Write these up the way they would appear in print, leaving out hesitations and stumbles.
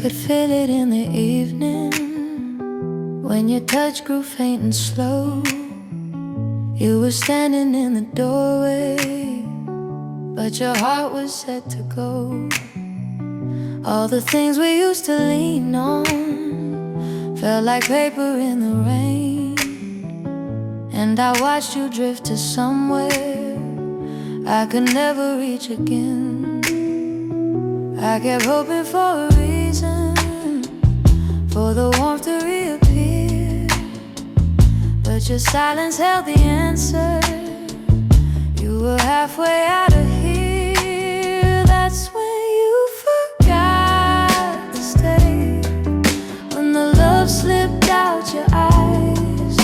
could feel it in the evening when your touch grew faint and slow. You were standing in the doorway, but your heart was set to go. All the things we used to lean on felt like paper in the rain, and I watched you drift to somewhere I could never reach again. I kept hoping for a reason for the warmth to reappear, but your silence held the answer. You were halfway out of here. That's when you forgot to stay, when the love slipped out your eyes,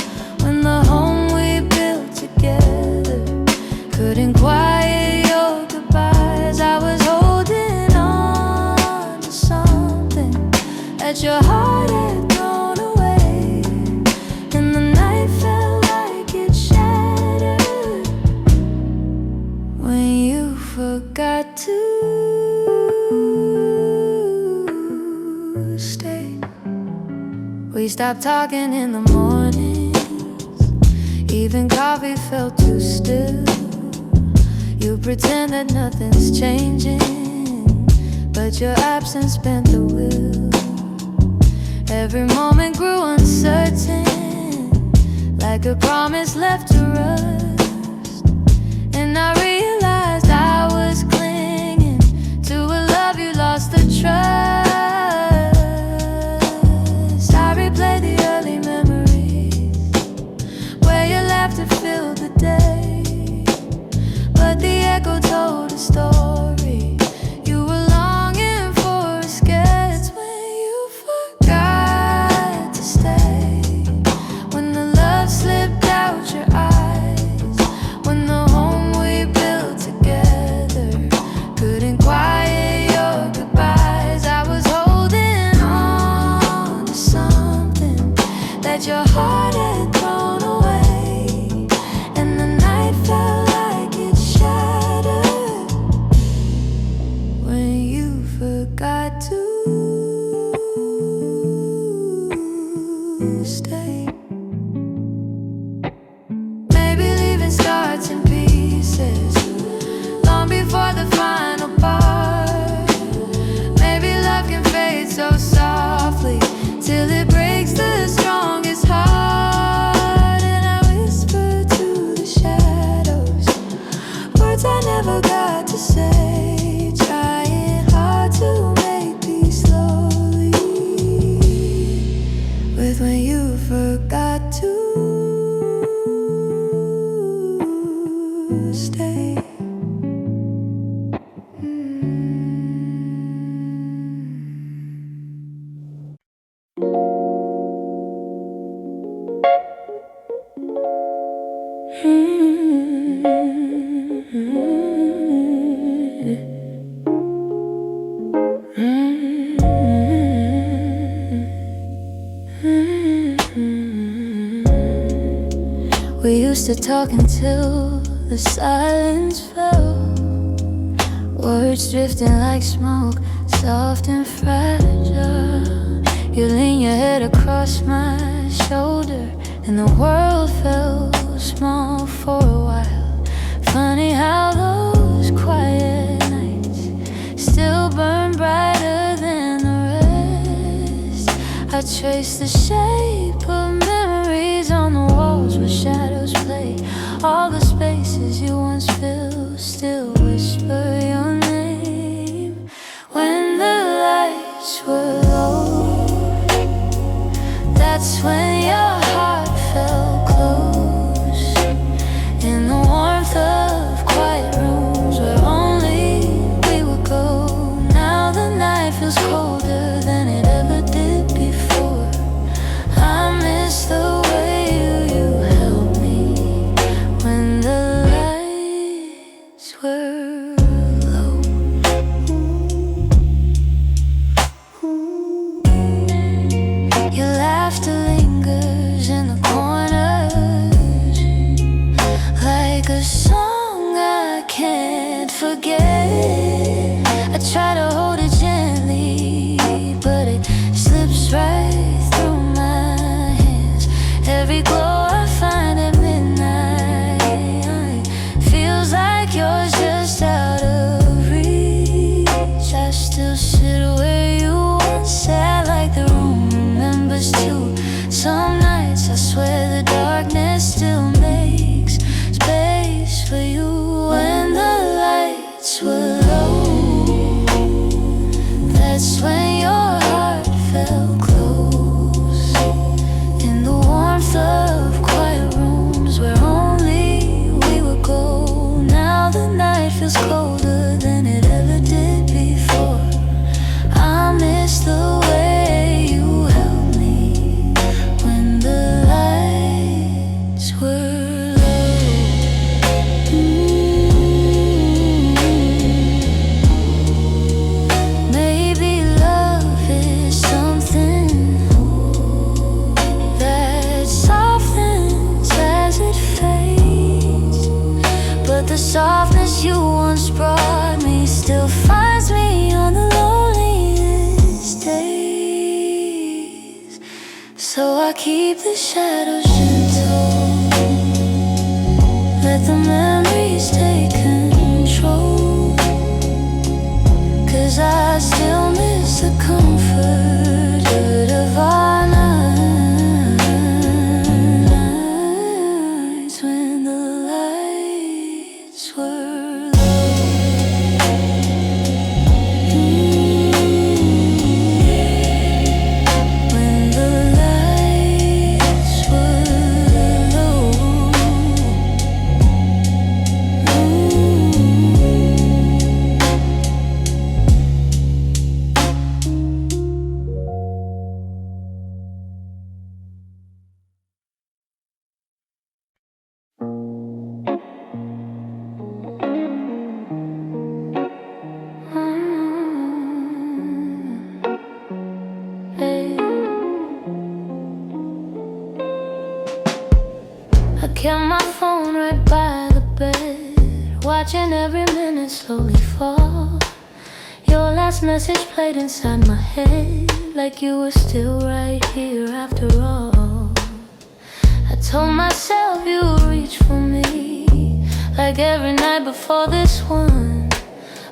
when the home we built together couldn't quiet your goodbyes. I was holding on to something that your heart had thrown away, and the night felt like it shattered when you forgot to stay. We stopped talking in the mornings, even coffee felt too still. You pretend that nothing's changing, but your absence bent the wheel. Every moment grew uncertain, like a promise left to rust. And I realized I was clinging to a love you lost the trust. I replay the early memories where your laughter filled the day, but the echo told a story. You were longing for escape. It's when you forgot to stay, when the love slipped out your eyes, when the home we built together couldn't quiet your goodbyes. I was holding on to something that your heart had thrown away, and the night felt like it shattered when you forgot to stay. Maybe leaving starts in pieces long before the final part. Maybe love can fade so softly till it breaks the strongest heart. And I whisper to the shadows words I never got to say, trying hard to make peace slowly with when you forgot to stay. We used to talk until the silence fell, words drifting like smoke, soft and fragile. You lean your head across my shoulder, and the world felt small for a while. Funny how those quiet nights still burn brighter than the rest. I trace the shape of memories on the walls where shadows play. All the spaces you once filled still whisper your name. When the lights were low, that's when your heart felt close, in the warmth of quiet rooms where only we would go. Now the night feels colder than it ever did before. I miss the way you held me when the lights were low. Your laughter lingers in the corners like a song I can't forget. I try to hold it gently, but it So I keep the shadows gentle, let the memories take control, 'cause I still miss the comfort of our nights when the lights were low. When the lights were low. I kept my phone right by the bed, watching every minute slowly fall. Your last message played inside my head, like you were still right here after all. I told myself you would reach for me, like every night before this one.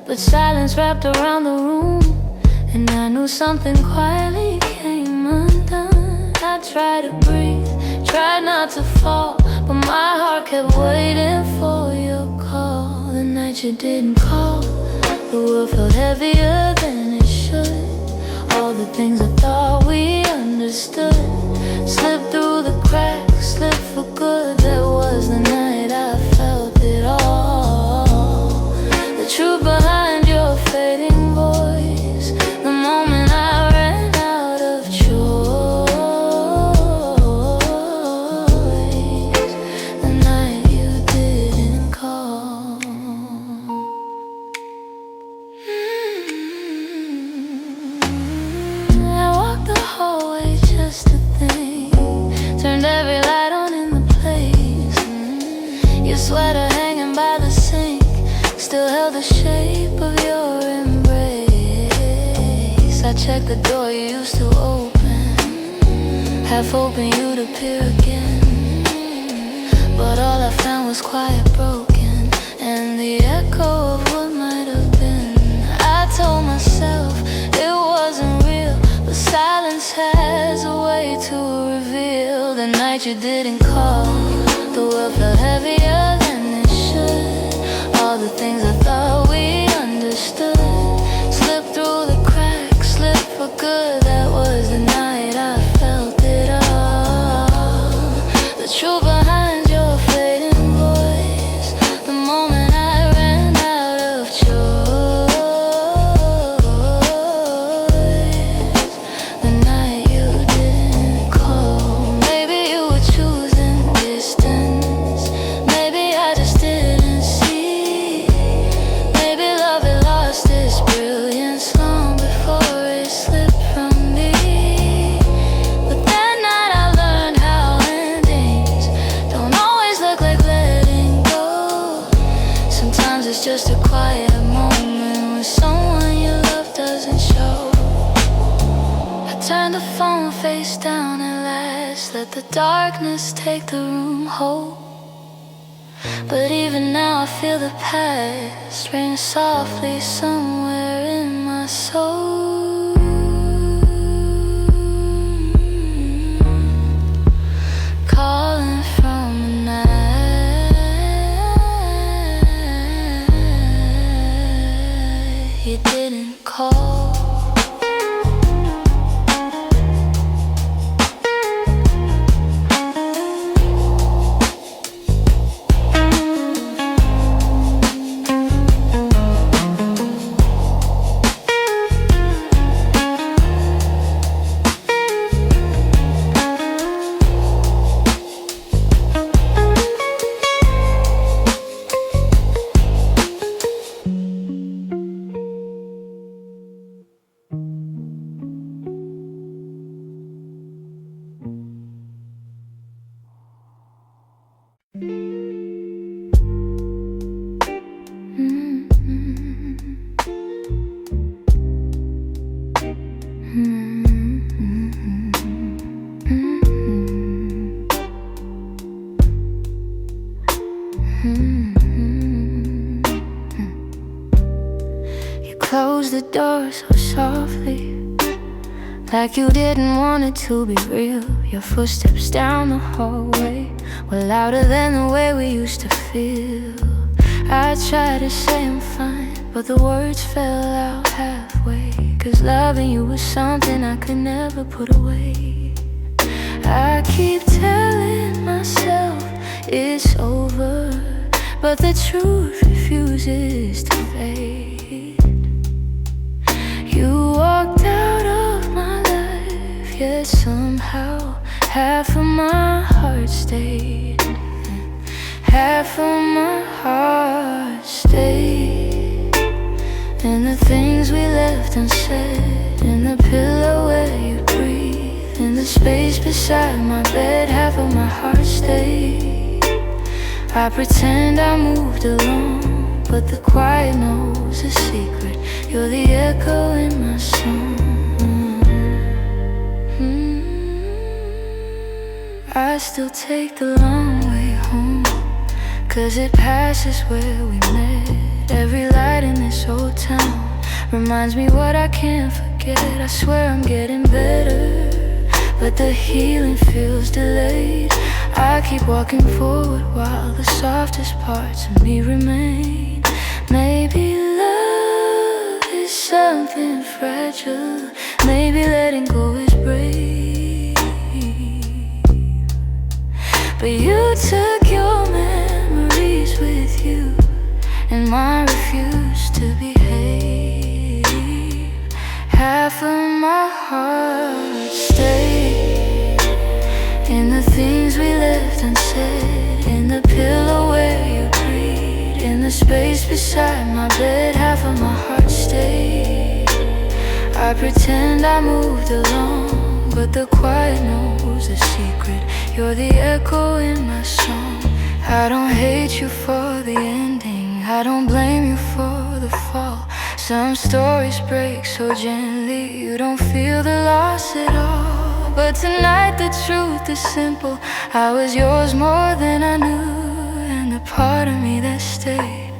But silence wrapped around the room, and I knew something quietly came undone. I tried to breathe, tried not to fall, but my heart kept waiting for your call. The night you didn't call, the world felt heavier than it should. All the things I thought we understood slipped through the cracks, slipped for good. That was the night I felt it all. The truth behind your fading voice, the moment I ran out of choice, the night you didn't call. I walked the hallway just to think, turned every light on in the place. Your sweater hanging by the sink still held the shape of your embrace. I checked the door you used to open, half hoping you'd appear again, but all I found was quiet, broken, and the echo of what might have been. I told myself it wasn't real, but silence has a way to reveal. The night you didn't call, the world felt heavier than it should. All the things I thought we understood slipped through the cracks, slipped for good. That was the night I felt it all. The truth behind your fading voice, the moment I ran out of choice, the night you didn't call. Maybe you were choosing distance, maybe I just didn't see. Maybe love had lost its brilliance long before it slipped from me. But that night I learned how endings don't always look like letting go. Sometimes it's just a quiet moment when someone you love doesn't show. I turned the phone face down at last, let the darkness take the room whole. But even now I feel the past ring softly somewhere in my soul, calling from a night you didn't call. the door so softly, like you didn't want it to be real. Your footsteps down the hallway were louder than the way we used to feel. I tried to say I'm fine, but the words fell out halfway, 'cause loving you was something I could never put away. I keep telling myself it's over, but the truth refuses to fade. You walked out of my life, yet somehow half of my heart stayed. Half of my heart stayed. And the things we left unsaid, in the pillow where you breathe, in the space beside my bed, half of my heart stayed. I pretend I moved along, but the quiet knows a secret. You're the echo in my song. I still take the long way home, 'cause it passes where we met. Every light in this old town reminds me what I can't forget. I swear I'm getting better, but the healing feels delayed. I keep walking forward while the softest parts of me remain. Maybe love is something fragile, maybe letting go is brave. But you took your memories with you, and mine refused to behave. Half of my heart stayed, in the things we left unsaid, in the pillow where you breathe, in the space beside my bed, half of my heart stayed. I pretend I moved along, but the quiet knows a secret. You're the echo in my song. I don't hate you for the ending, I don't blame you for the fall. Some stories break so gently, you don't feel the loss at all. But tonight the truth is simple, I was yours more than I knew. And the part of me that stayed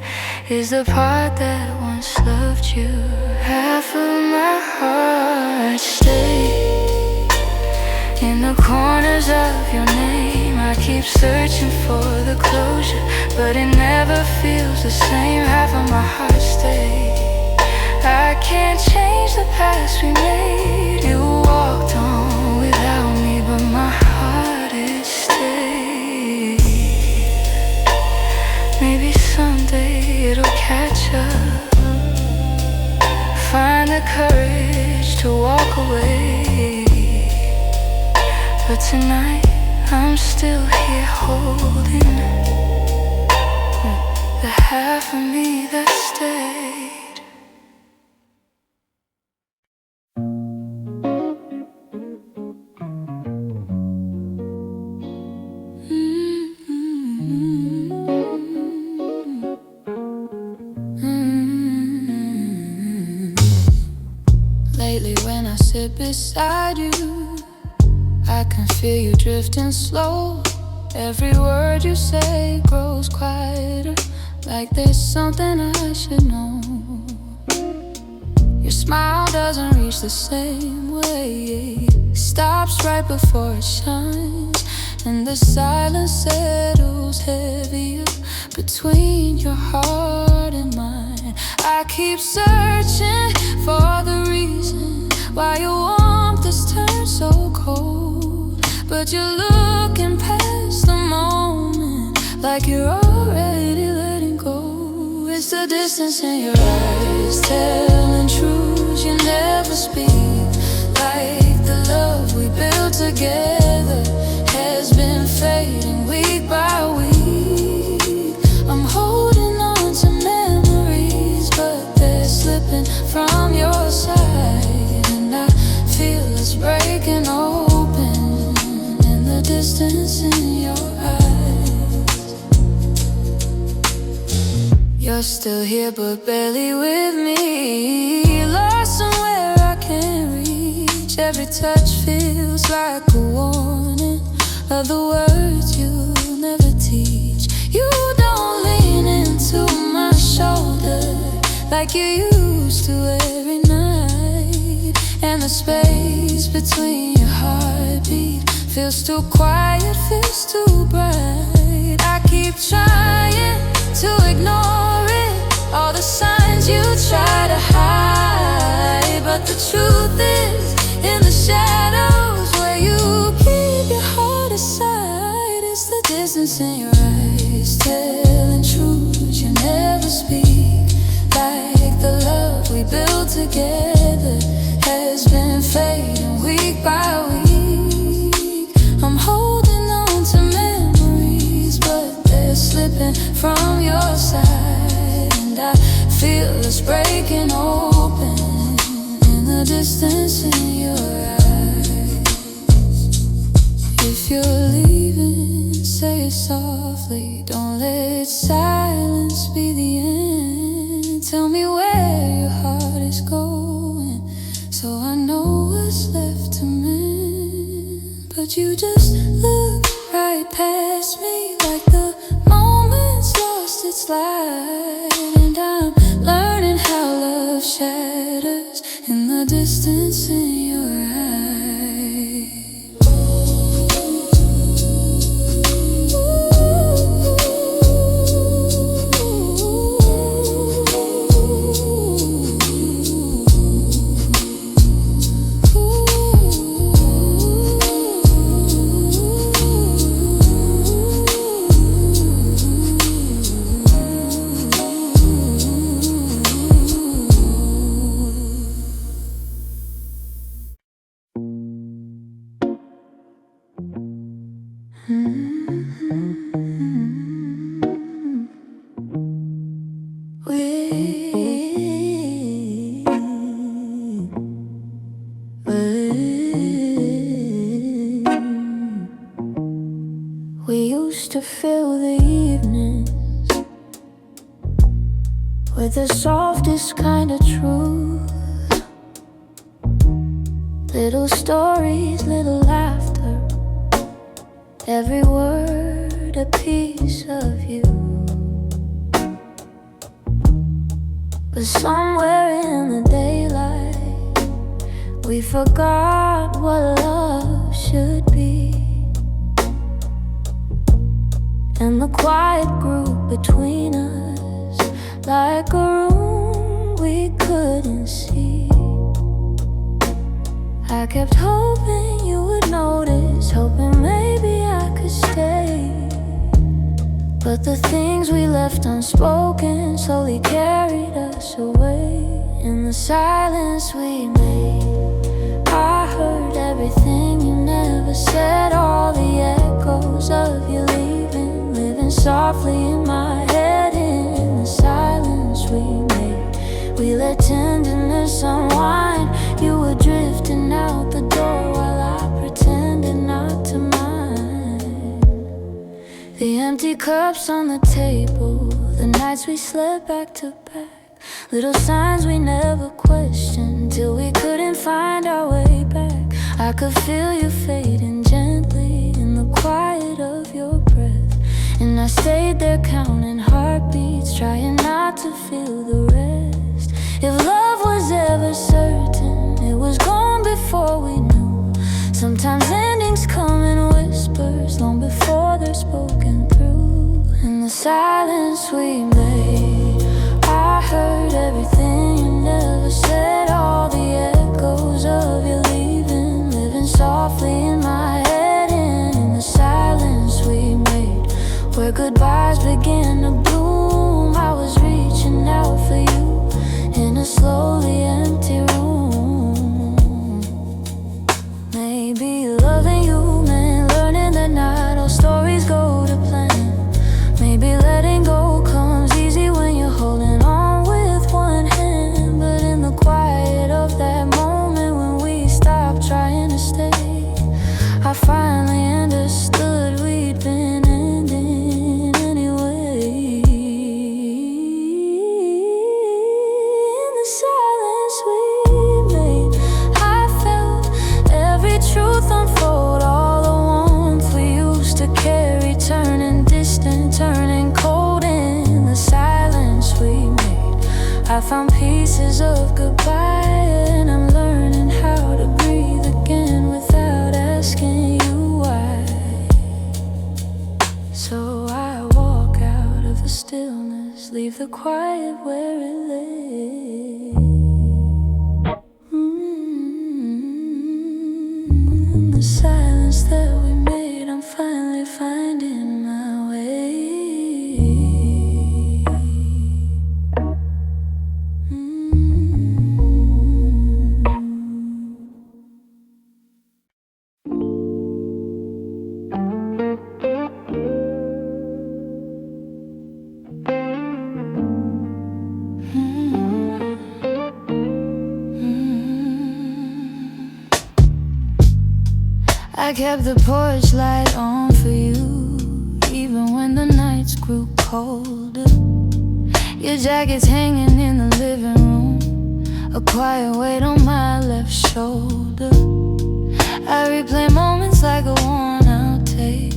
is the part that once loved you. Half of my heart stayed, in the corners of your name. I keep searching for the closure, but it never feels the same. Half of my heart stayed. I can't change the past we made. You walked on without me, but my heart it stayed. Maybe someday it'll catch up, find the courage to walk away. But tonight I'm still here holding the half of me that stayed. Lately when I sit beside you, I can feel you drifting slow. Every word you say grows quieter, like there's something I should know. Your smile doesn't reach the same way, stops right before it shines, and the silence settles heavier between your heart and mine. I keep searching for the reason why your warmth has turned so cold, but you're looking past the moment, like you're already letting go. It's the distance in your eyes, telling truths you never speak. Like the love we built together has been fading week by week. I'm holding on to memories, but they're slipping from your side, and I feel it's breaking open in the distance in your eyes. You're still here but barely with me, lost somewhere I can't reach. Every touch feels like a warning of the words you'll never teach. You don't lean into my shoulder like you used to every night. And the space between your heartbeat feels too quiet, feels too bright. I keep trying to ignore it, all the signs you try to hide. But the truth is, in the shadows where you keep your heart aside, it's the distance in your eyes telling truths you never speak. Like the love we built together has been fading week by week. I'm holding on to memories, but they're slipping from your side. And I feel us breaking open in the distance in your eyes. If you're leaving, say it softly, don't let silence be the end. Tell me where your heart is going, so I know what's left to mend. But you just look right past me, like the moment's lost its light. And I'm learning how love shatters in the distance in your eyes. We used to fill the evenings with the softest kind of truth. Little stories, little laughter, every word a piece of you. But somewhere in the daylight, we forgot what love should be. And the quiet grew between us, like a room we couldn't see. I kept hoping you would notice, hoping maybe I could stay. But the things we left unspoken slowly carried us away. In the silence we made, I heard everything you never said, all the echoes of you leaving, living softly in my head. In the silence we made, we let tenderness unwind. You were drifting out the door while I pretended not to mind. The empty cups on the table, the nights we slept back to back, little signs we never questioned till we couldn't find our way back. I could feel you fading gently in the quiet of your breath, and I stayed there counting heartbeats, trying not to feel the rest. If love was ever certain, it was gone before we knew. Sometimes endings come in whispers, long before they're spoken through. In the silence we made, I heard everything you never said, all the echoes of you leaving, living softly in my head. And in the silence we made, where goodbyes began to bloom, I was reaching out for you in a slowly empty room. Maybe loving you meant learning that not all stories go to plan. Maybe letting go comes easy when you're holding on with one hand. But in the quiet of that moment when we stopped trying to stay, I finally understood we'd been ending anyway. In the silence we made, I felt every truth unfold, all the warmth we used to carry turning distant, turning cold. In the silence we made, I I found pieces of goodbye, and I'm learning how to breathe again without asking you why. So I walk out of the stillness, leave the quiet where it lay. The silence that we made, I'm finally finding my way. I kept the porch light on for you, even when the nights grew colder. Your jacket's hanging in the living room, a quiet weight on my left shoulder. I replay moments like a worn-out tape,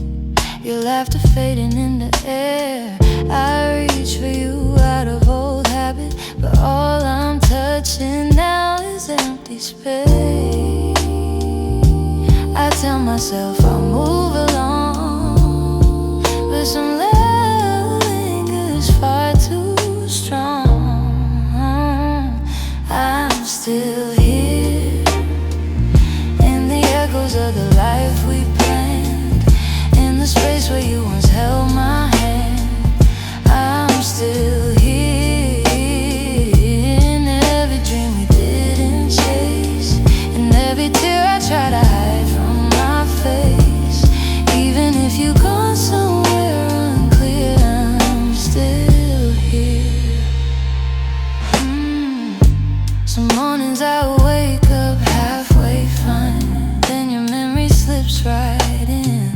your laughter fading in the air. I reach for you out of old habit, but all I'm touching now is empty space. I tell myself I'll move along, but some love lingers far too strong. I'm still here in the echoes of the life we planned, in the space where you once held my hand. I'm still here in every dream we didn't chase, in every tear I try to hide from my face. Even if you've gone somewhere unclear, I'm still here. Some mornings I wake up halfway fine, then your memory slips right in.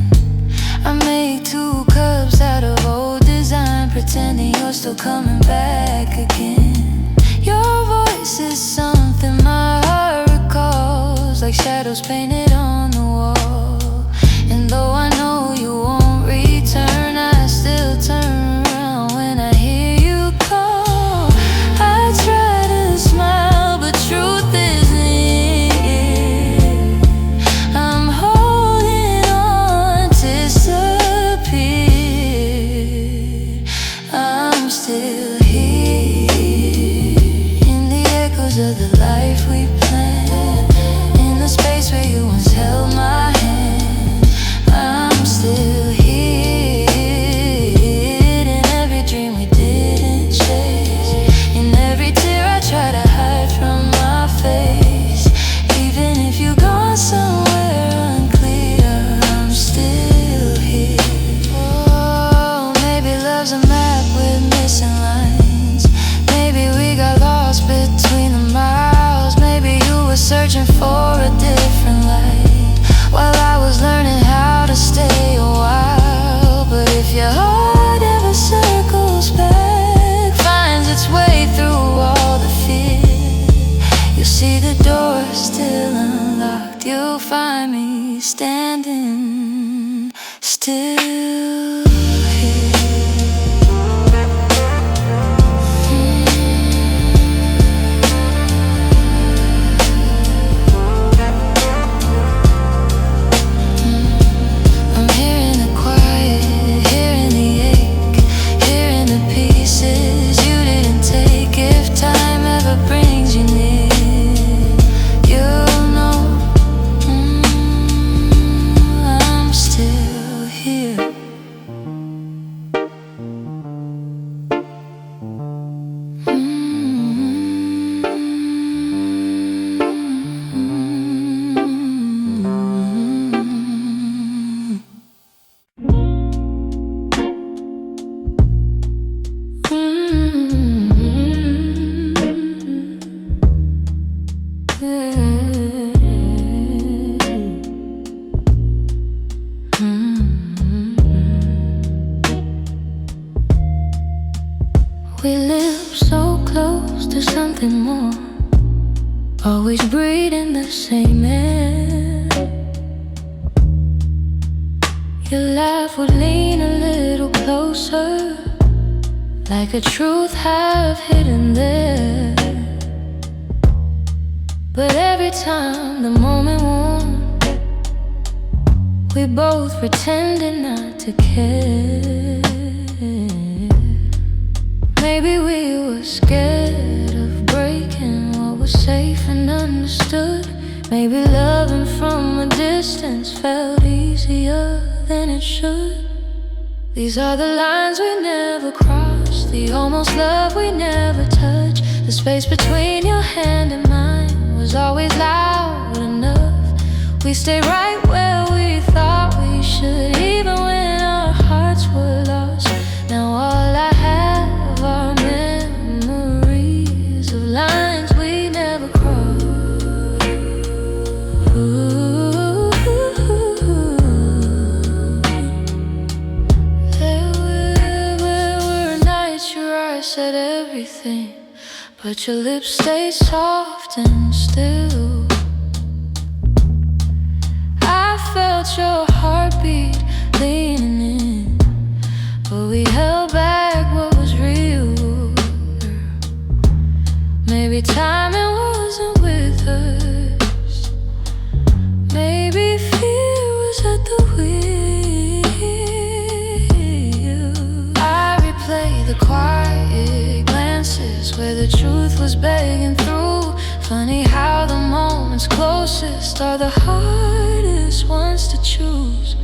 I make 2 cups out of old design, pretending you're still coming back again. Your voice is something my heart recalls, like shadows painted on the wall. And though I know you won't return, I still turn around when I hear you call. I try to smile, but truth isn't it. I'm holding on, disappeared. I'm still here in the echoes of the life we planned, in the space where you once held my hand. I'm still here in every dream we didn't chase, in every tear I try to hide from my face. Even if you've gone somewhere unclear, I'm still here. Oh, maybe love's a map with missing lines. Maybe we got lost between the miles. Maybe you were searching for a different light, while I was learning how to stay a while. But if your heart ever circles back, finds its way through all the fear, you'll see the door still unlocked. You'll find me standing still here. I'm hearing the quiet, hearing the ache, hearing the pieces you didn't take. If time ever brings you near, you'll know I'm still here. We live so close to something more, always breathing the same air. Your laugh would lean a little closer, like a truth half hidden there. But every time the moment won, we both pretended not to care. Maybe we were scared of breaking what was safe and understood. Maybe loving from a distance felt easier than it should. These are the lines we never crossed, the almost love we never touched. The space between your hand and mine was always loud enough. We stayed right where we thought we should, even when our hearts were lost. Now all I have are memories of lines we never crossed. There were nights your eyes said everything, but your lips stayed soft and still. I felt your heartbeat leaning in, but we held back what was real. Maybe timing wasn't with us. Maybe fear was at the wheel. I replay the quiet glances where the truth was begging through. Funny how the moments closest are the hardest ones to choose.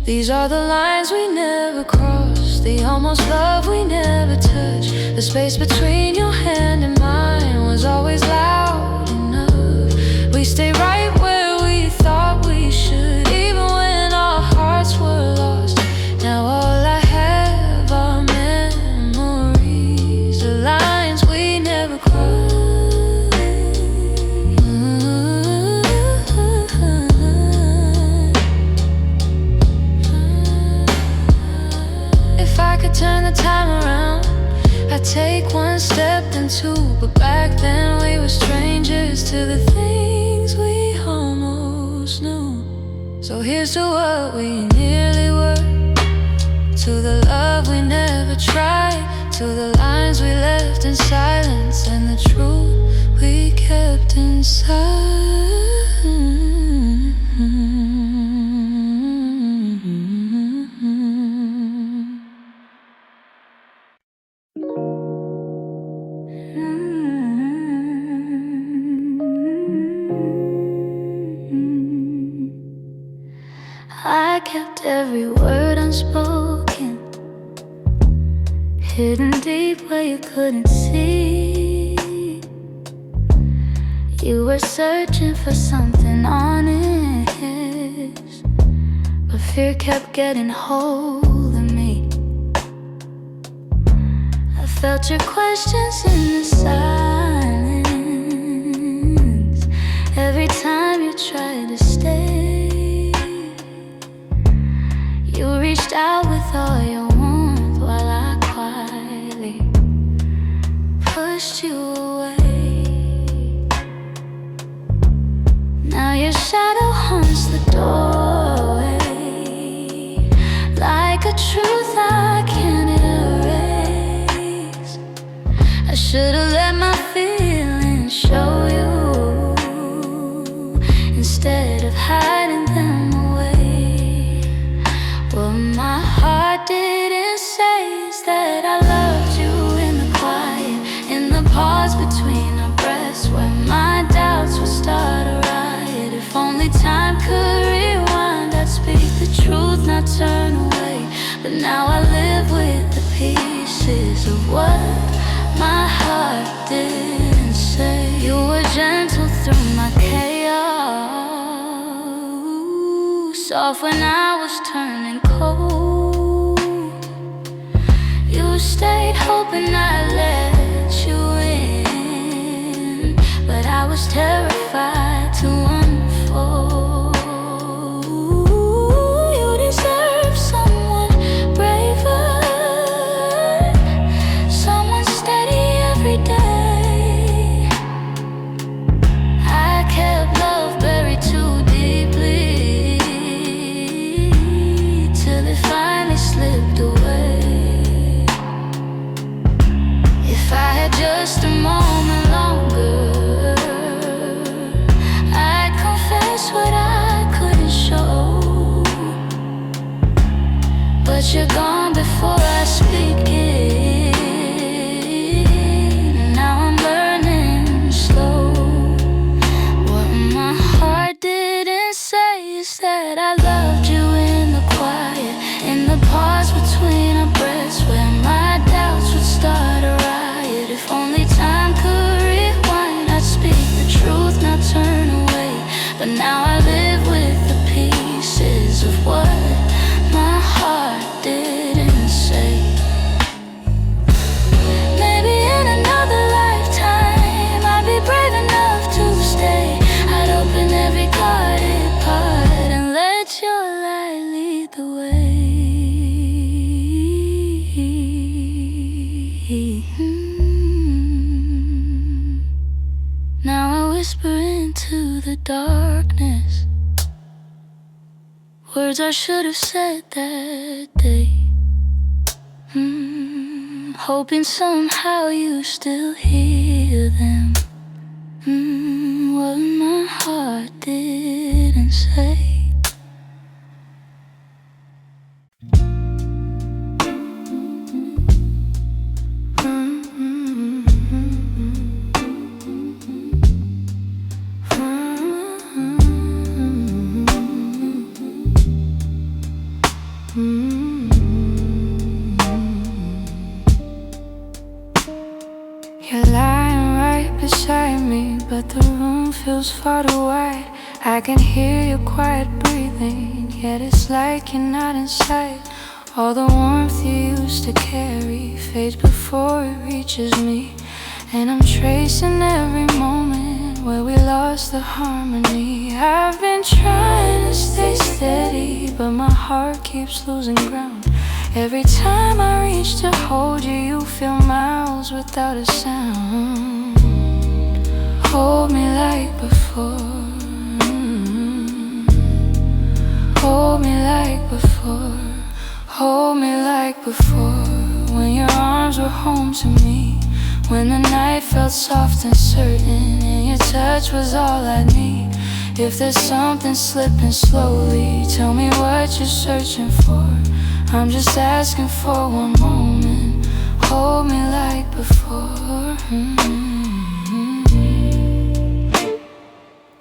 These are the lines we never crossed, the almost love we never touched. The space between your hand and mine was always loud enough. We stayed right where we thought we should, even when our hearts were lost. Now all I have are memories, the lines we never crossed. If I could turn the time around, I'd take one step then two. But back then we were strangers to the things we almost knew. So here's to what we nearly were, to the love we never tried, to the lines we left in silence, and the truth we kept inside. I kept every word unspoken, hidden deep where you couldn't see. You were searching for something honest, but fear kept getting hold of me. I felt your questions in the silence every time you tried to stay. You reached out with all your warmth while I quietly pushed you away. Now your shadow haunts the doorway, like a truth I can't erase. I should've let my feelings show you instead of hiding them away. What my heart didn't say is that I loved you in the quiet, in the pause between our breaths, where my doubts would start a riot. If only time could rewind, I'd speak the truth, not turn away. But now I live with the pieces of what my heart didn't say. You were gentle through my chaos, soft when I was turning cold. You stayed hoping I'd let you in, but I was terrified to unfold. You deserve someone braver, someone steady every day. I kept love buried too deeply till it finally slipped away. but you're gone before I speak it. Now I'm learning slow. What my heart didn't say is that I loved you in the quiet, in the pause between our breaths, where my doubts would start a riot. If only time could rewind, I'd speak the truth, not turn away. But now I live with the pieces of what my heart didn't say. Maybe in another lifetime I'd be brave enough to stay. I'd open every guarded part and let your light lead the way. Now I whisper into the darkness words I should have said that day. Hoping somehow you still hear them. What my heart didn't say. You're lying right beside me, but the room feels far too wide. I can hear your quiet breathing, yet it's like you're not inside. All the warmth you used to carry fades before it reaches me, and I'm tracing every moment where we lost the harmony. I've been trying to stay steady, but my heart keeps losing ground. Every time I reach to hold you, you feel miles without a sound. Hold me like before. Hold me like before. Hold me like before. When your arms were home to me, when the night felt soft and certain, and your touch was all I need. If there's something slipping slowly, tell me what you're searching for. I'm just asking for one moment. Hold me like before.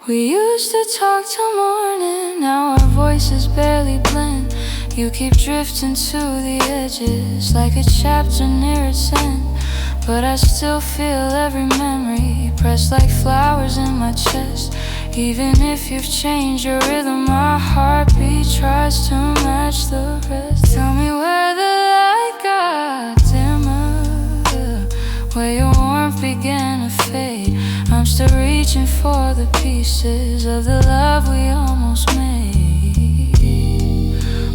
We used to talk till morning, now our voices barely blend. You keep drifting to the edges like a chapter near its end, but I still feel every memory pressed like flowers in my chest. Even if you've changed your rhythm, my heartbeat tries to match the rest. Tell me where the light got dimmer, where your warmth began to fade. I'm still reaching for the pieces of the love we almost made.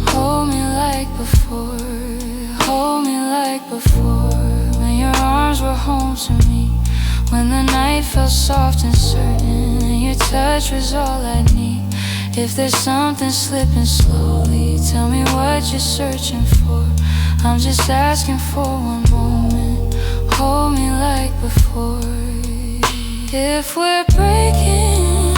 Hold me like before. Hold me like before. When your arms were home to me, when the night felt soft and certain, and your touch was all I need. If there's something slipping slowly, tell me what you're searching for. I'm just asking for one moment. Hold me like before. If we're breaking,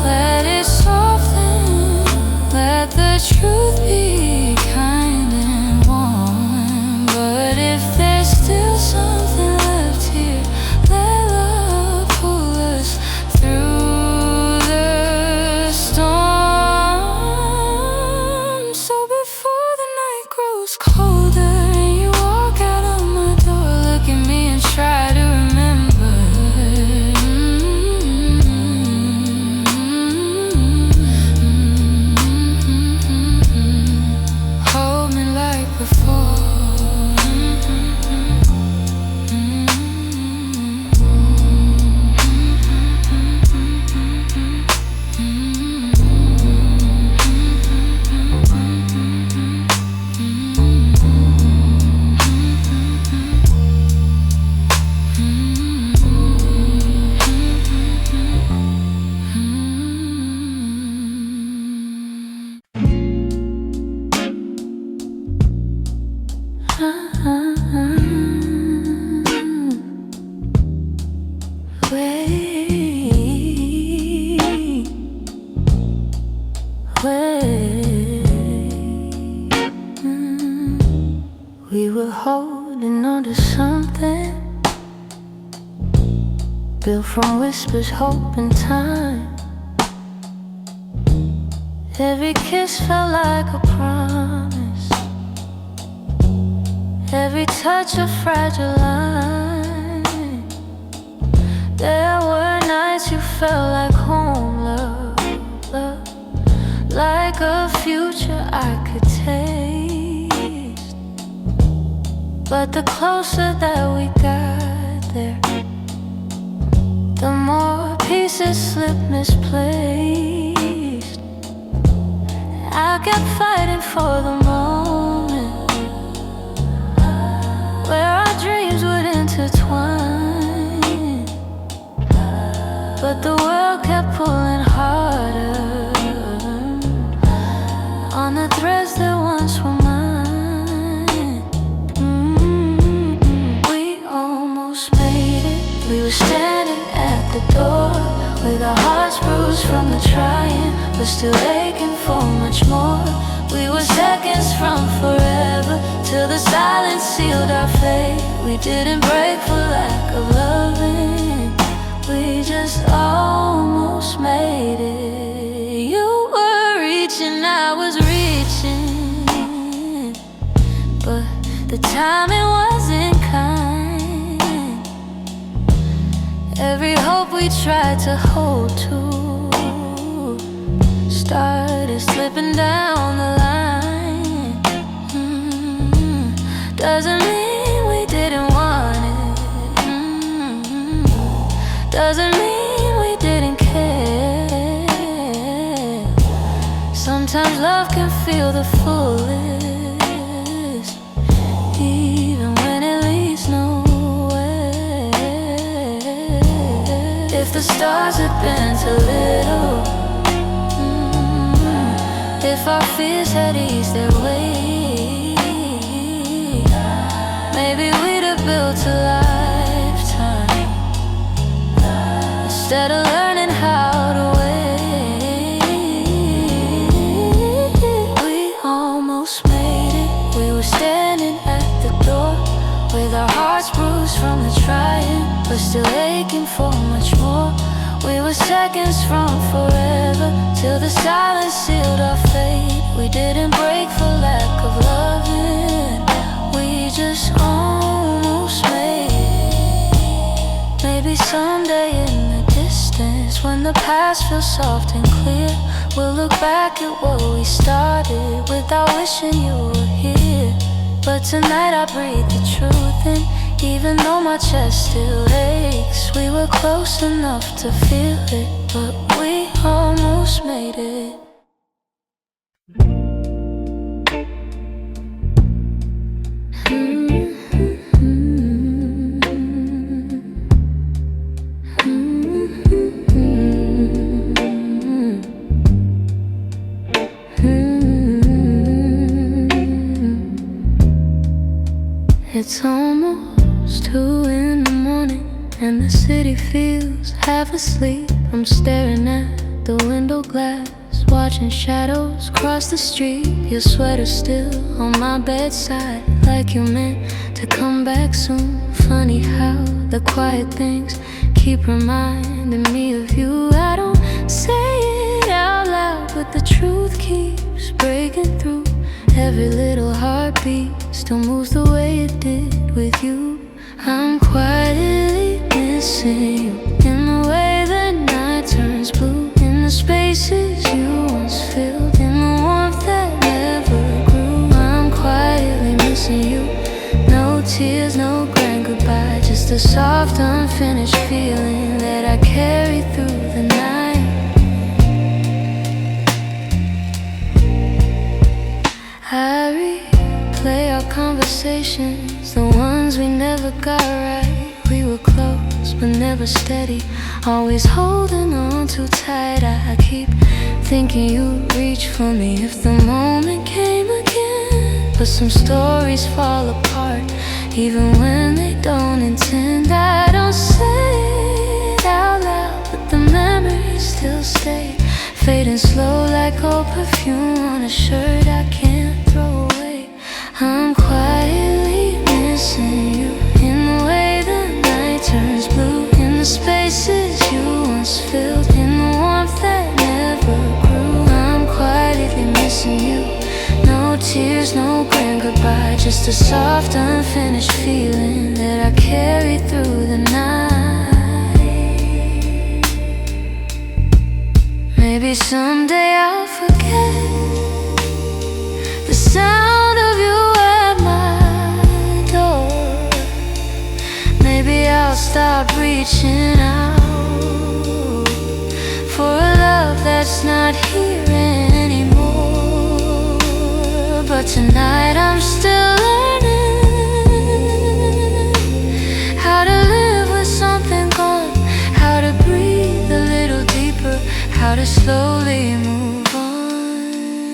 let it soften. Let the truth be kind and warm. But if there's still something left here, let love pull us through the storm. So before the night grows colder and you walk out of my door, look at me and try to remember. We were holding on to something built from whispers, hope, and time. Every kiss felt like a promise, every touch a fragile line. There were nights you felt like home, love, love, like a future I could taste. But the closer that we got there, the more pieces slipped misplaced. I kept fighting for the moment where our dreams would intertwine, but the world kept pulling harder on the threads that once were mine. We almost made it. We were standing at the door with our hearts bruised from the trying, but still aching for much more. We were seconds from forever, till the silence sealed our fate. We didn't break for lack of loving, we just almost made it. You were reaching, I was reaching, but the timing wasn't kind. Every hope we tried to hold to started slipping down the line. Doesn't mean we didn't want it. Doesn't mean we didn't care. Sometimes love can feel the fullest, even when it leads nowhere. If the stars had been too little, if our fears had eased their weight, maybe we'd have built a lifetime instead of learning how to wait. We almost made it. We were standing at the door with our hearts bruised from the trying, but still aching for much more. We were seconds from forever, till the silence sealed our fate. We didn't break for lack of loving, we just almost made it. Maybe someday in the distance, when the past feels soft and clear, we'll look back at what we started without wishing you were here. But tonight I breathe the truth in, even though my chest still aches. We were close enough to feel it, but we almost made it. It's almost 2 in the morning, and the city feels half asleep. I'm staring at the window glass, watching shadows cross the street. Your sweater still on my bedside, like you meant to come back soon. Funny how the quiet things keep reminding me of you. I don't say it out loud, but the truth keeps breaking through. Every little heartbeat still moves the way it did with you. I'm quietly missing you, in the way the night turns blue, in the spaces you once filled, in the warmth that never grew. I'm quietly missing you. No tears, no grand goodbye, just a soft unfinished feeling that I carry through the night. I replay our conversations, the ones we never got right. We were close but never steady, always holding on too tight. I keep thinking you'd reach for me if the moment came again, but some stories fall apart even when they don't intend. I don't say it out loud, but the memories still stay, fading slow like old perfume on a shirt I can't throw away. I'm quietly tears, no grand goodbye, just a soft, unfinished feeling that I carry through the night. Maybe someday I'll forget the sound of you at my door. Maybe I'll stop reaching out for a love that's not here anymore. But tonight I'm still learning how to live with something gone, how to breathe a little deeper, how to slowly move on.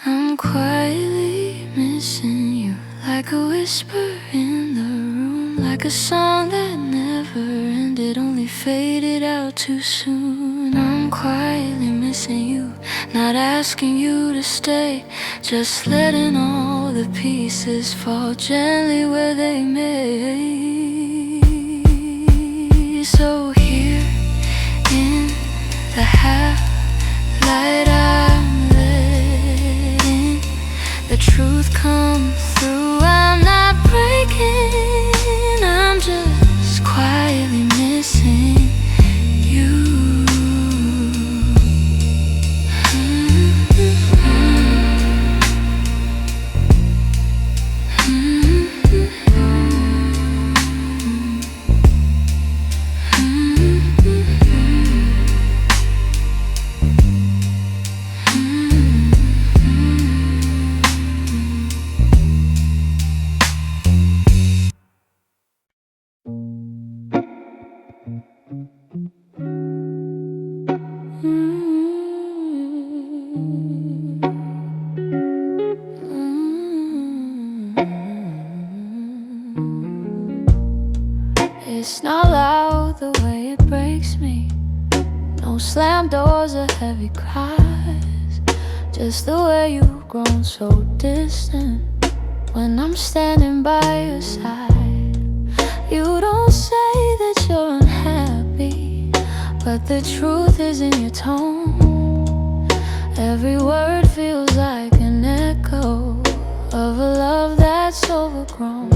I'm quietly missing you, like a whisper in the room, like a song that never ended, only faded out too soon. I'm quietly missing you, not asking you to stay, just letting all the pieces fall gently where they may. So here in the half-light, I'm letting the truth come through. I'm not breaking, I'm just quietly missing you. It's not loud the way it breaks me, no slam doors or heavy cries, just the way you've grown so distant when I'm standing by your side. You don't say that you're unhappy, but the truth is in your tone. Every word feels like an echo of a love that's overgrown.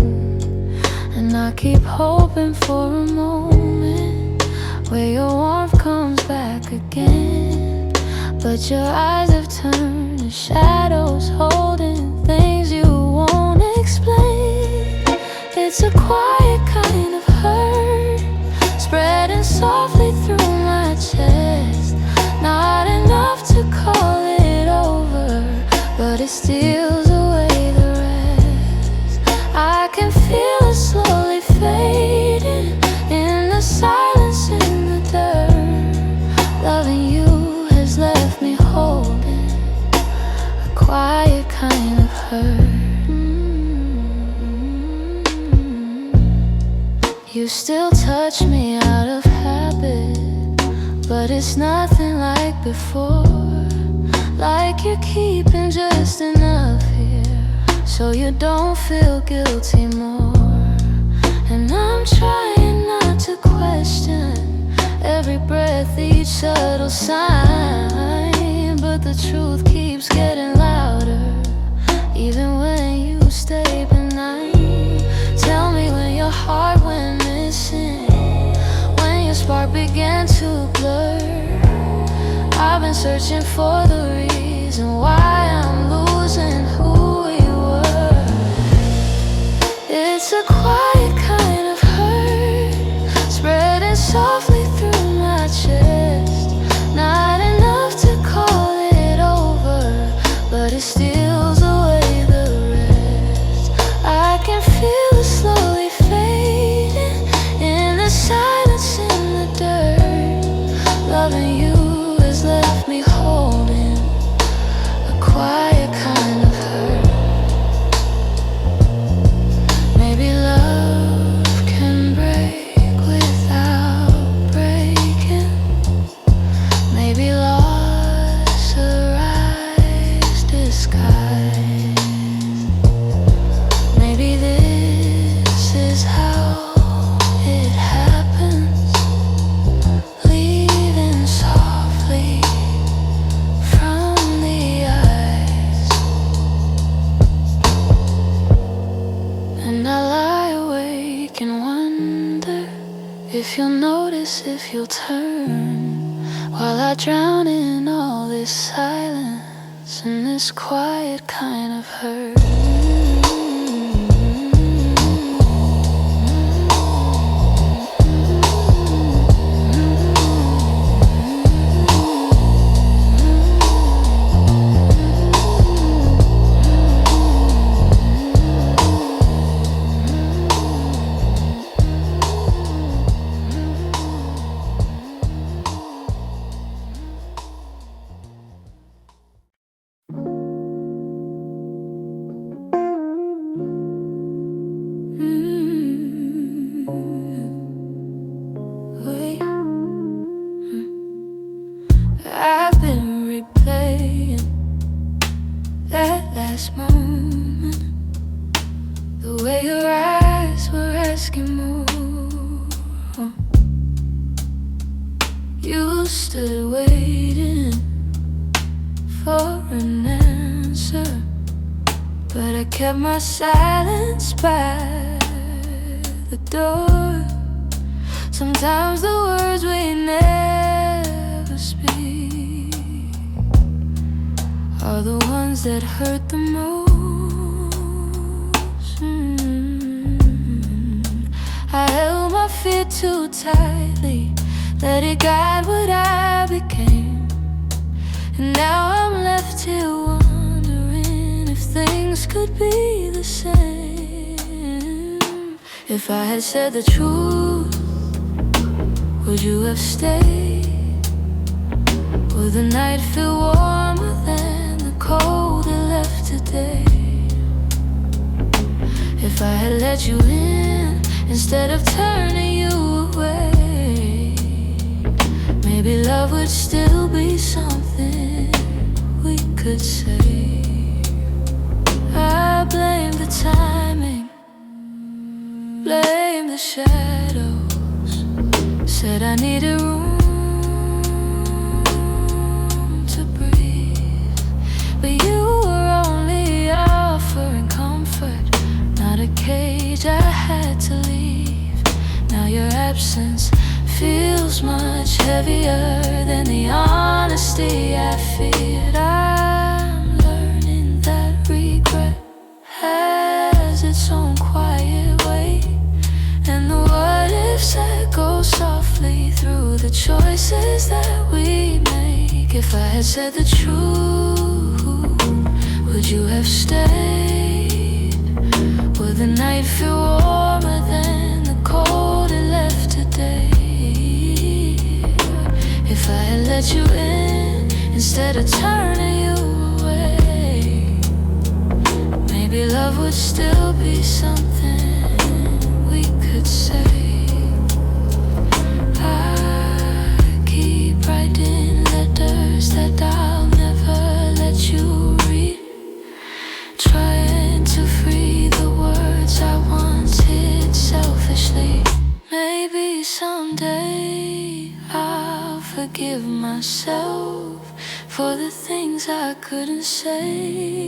And I keep hoping for a moment where your warmth comes back again, but your eyes have turned to shadows, holding things you won't explain. It's a quiet kind of hurt, spreading softly through my chest. Not enough to call it over, but it steals away the rest. I can feel it slowly fading in the silence, in the dirt. Loving you has left me holding a quiet kind of hurt. You still touch me out of habit, but it's nothing like before. Like you're keeping just enough here so you don't feel guilty more. And I'm trying not to question every breath, each subtle sign, but the truth keeps getting louder, even when you stay benign. Tell me when your heart went missing, when your spark began to blur. I've been searching for the reason why I'm losing who we were. It's a quiet kind of hurt, spreading softly through my chest. Not enough to call it over, but it steals away the rest. I can feel it slowly fading in the silence, in the dirt. Loving you has left me holding a quiet kind of hurt. Maybe love can break without breaking. Maybe loss arrives disguised. if you'll turn, while I drown in all this silence and this quiet kind of hurt. I've been replaying that last moment, the way your eyes were asking more. You stood waiting for an answer, but I kept my silence by the door. Sometimes the words we never speak are the ones that hurt the most. I held my fear too tightly, let it guide what I became, and now I'm left here wondering if things could be the same. If I had said the truth, would you have stayed? Would the night feel warmer than the cold it left today? If I had let you in instead of turning you away, maybe love would still be something we could say. I blame the timing, blame the shadows. Said I needed room to breathe, but you were only offering comfort, not a cage I had to leave. Now your absence feels much heavier than the honesty I feared. I'm learning that regret has its own quiet way, and the what ifs that go softly through the choices that we make. If I had said the truth, would you have stayed? Would the night feel warmer than the cold it left today? If I had let you in instead of turning you away, maybe love would still be something we could say. I keep writing letters that I'll never let you read, trying to free the words I once hid selfishly. Maybe someday I'll forgive myself for the things I couldn't say.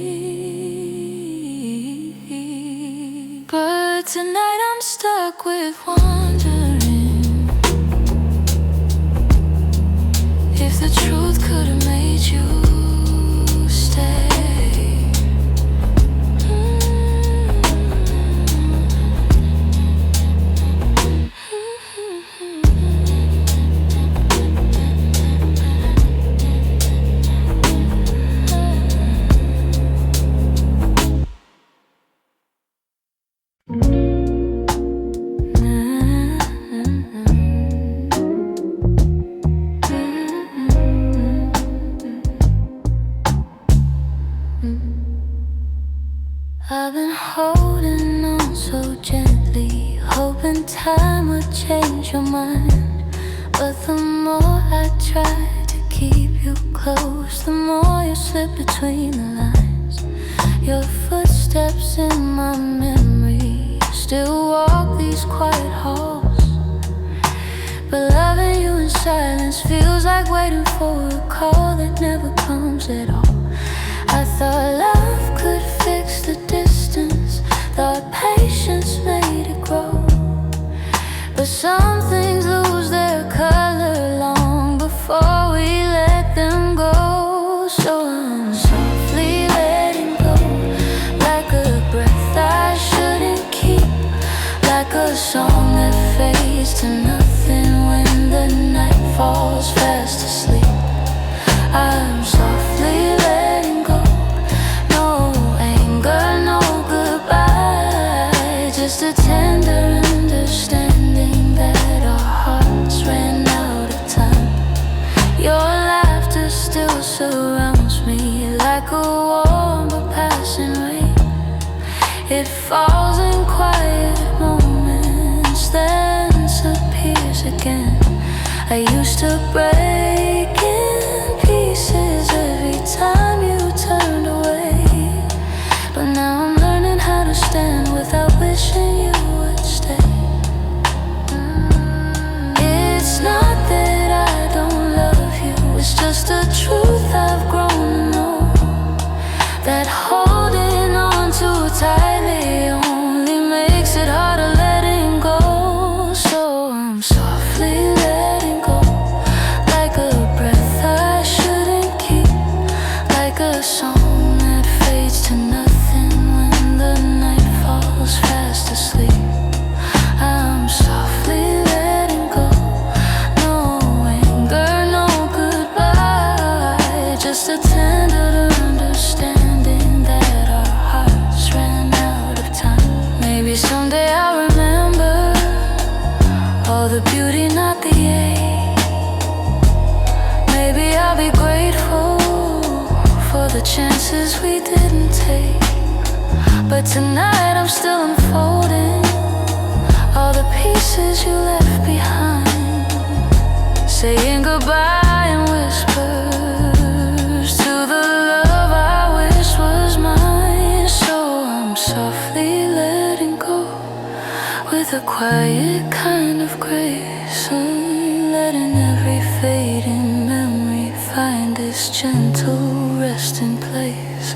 But tonight I'm stuck with wondering if the truth could have made you stay. I've been holding on so gently, hoping time would change your mind. But the more I try to keep you close, the more you slip between the lines. Your footsteps in my memory still walk these quiet halls, but loving you in silence feels like waiting for a call that never comes at all. I thought love could fix the distance, thought patience made it grow, but some things lose their color It falls in quiet moments, then disappears again. I used to break in pieces every time you turned away, but now I'm learning how to stand without wishing you would stay. It's not that I don't love you, it's just the truth I've grown to know, that holding on too tightly only makes it harder letting go. So I'm softly letting go, like a breath I shouldn't keep, like a song that fades to nothing when the night falls fast asleep. I'm softly letting go, no anger, no goodbye, just a tender understanding that our hearts ran out of time. Maybe someday I'll remember all the beauty, not the ache. Maybe I'll be grateful for the chances we didn't take. But tonight I'm still unfolding all the pieces you left behind, saying goodbye in whispers to the love I wish was mine. So I'm softly letting go with a quiet kind of grace, letting every fading memory find its gentle resting place.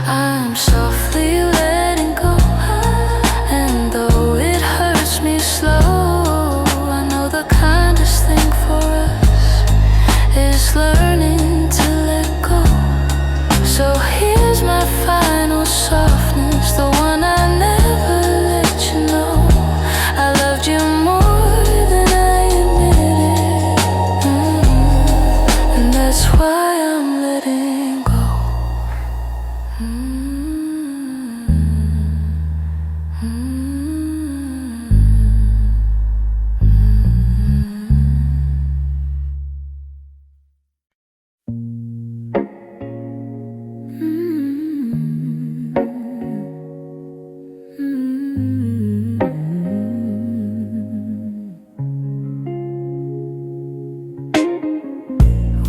I'm softly letting go, and though it hurts me slow, I know the kindest thing for us is learning to let go. So here's my final softness, the one I never let you know. I loved you more than I admitted, and that's why I'm letting go.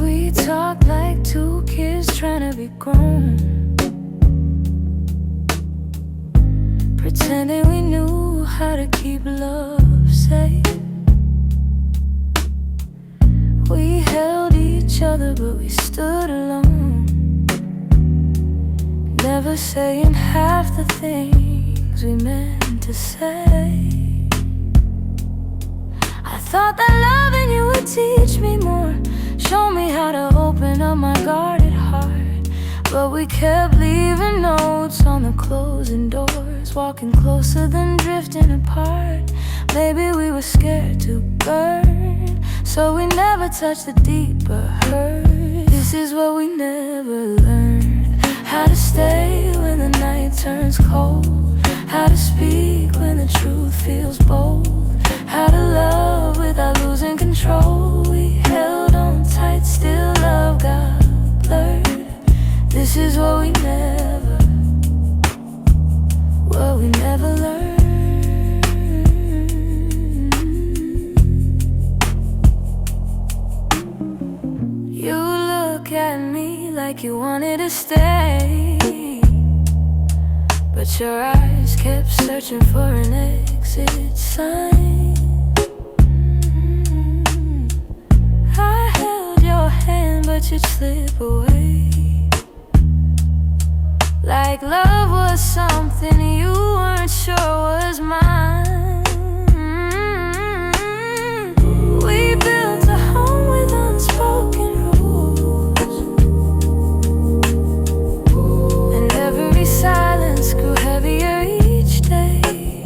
We talk like two kids trying to be grown, pretending we knew how to keep love safe. We held each other, but we stood alone, never saying half the things we meant to say. I thought that loving you would teach me more, show me how to open up my guarded heart, but we kept leaving notes on the closing doors, walking closer than drifting apart. Maybe we were scared to burn, so we never touched the deeper hurt. This is what we never learned: how to stay when the night turns cold, how to speak when the truth feels bold, how to love without losing control. We held on tight, still love got blurred. This is what we never learned. You look at me like you wanted to stay, but your eyes kept searching for an exit sign. I held your hand, but you'd slip away, like love was something you weren't sure was mine. We built a home with unspoken rules, and every silence grew heavier each day.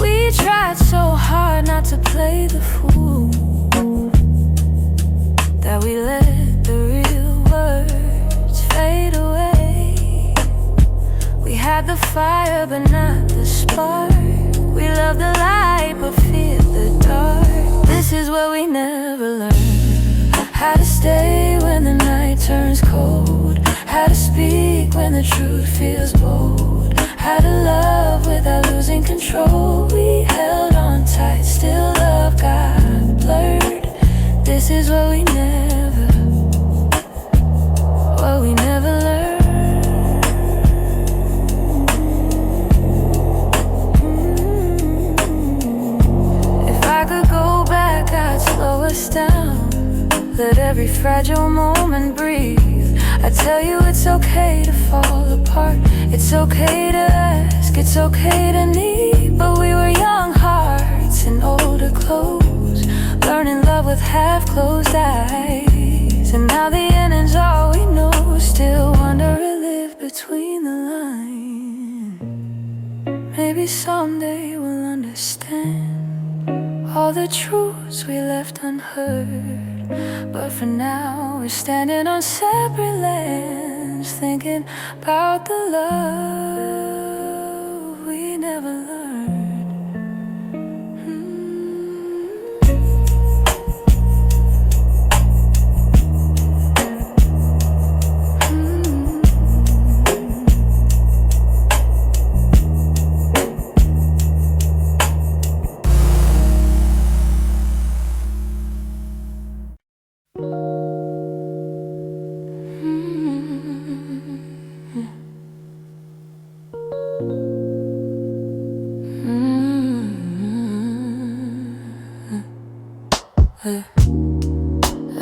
We tried so hard not to play the fool, that we let the real words fade away. We had the fire but not the spark, we loved the light but feared the dark. This is what we never learned: how to stay when the night turns cold, how to speak when when the truth feels bold. How to love without losing control. We held on tight, still love got blurred. This is what we never learned. If I could go back, I'd slow us down. Let every fragile moment breathe. I tell you it's okay to fall apart. It's okay to ask, it's okay to need. But we were young hearts in older clothes, learning love with half-closed eyes. And now the ending's all we know. Still wonder or live between the lines. Maybe someday we'll understand all the truths we left unheard. But for now we're standing on separate lands, thinking about the love we never learned.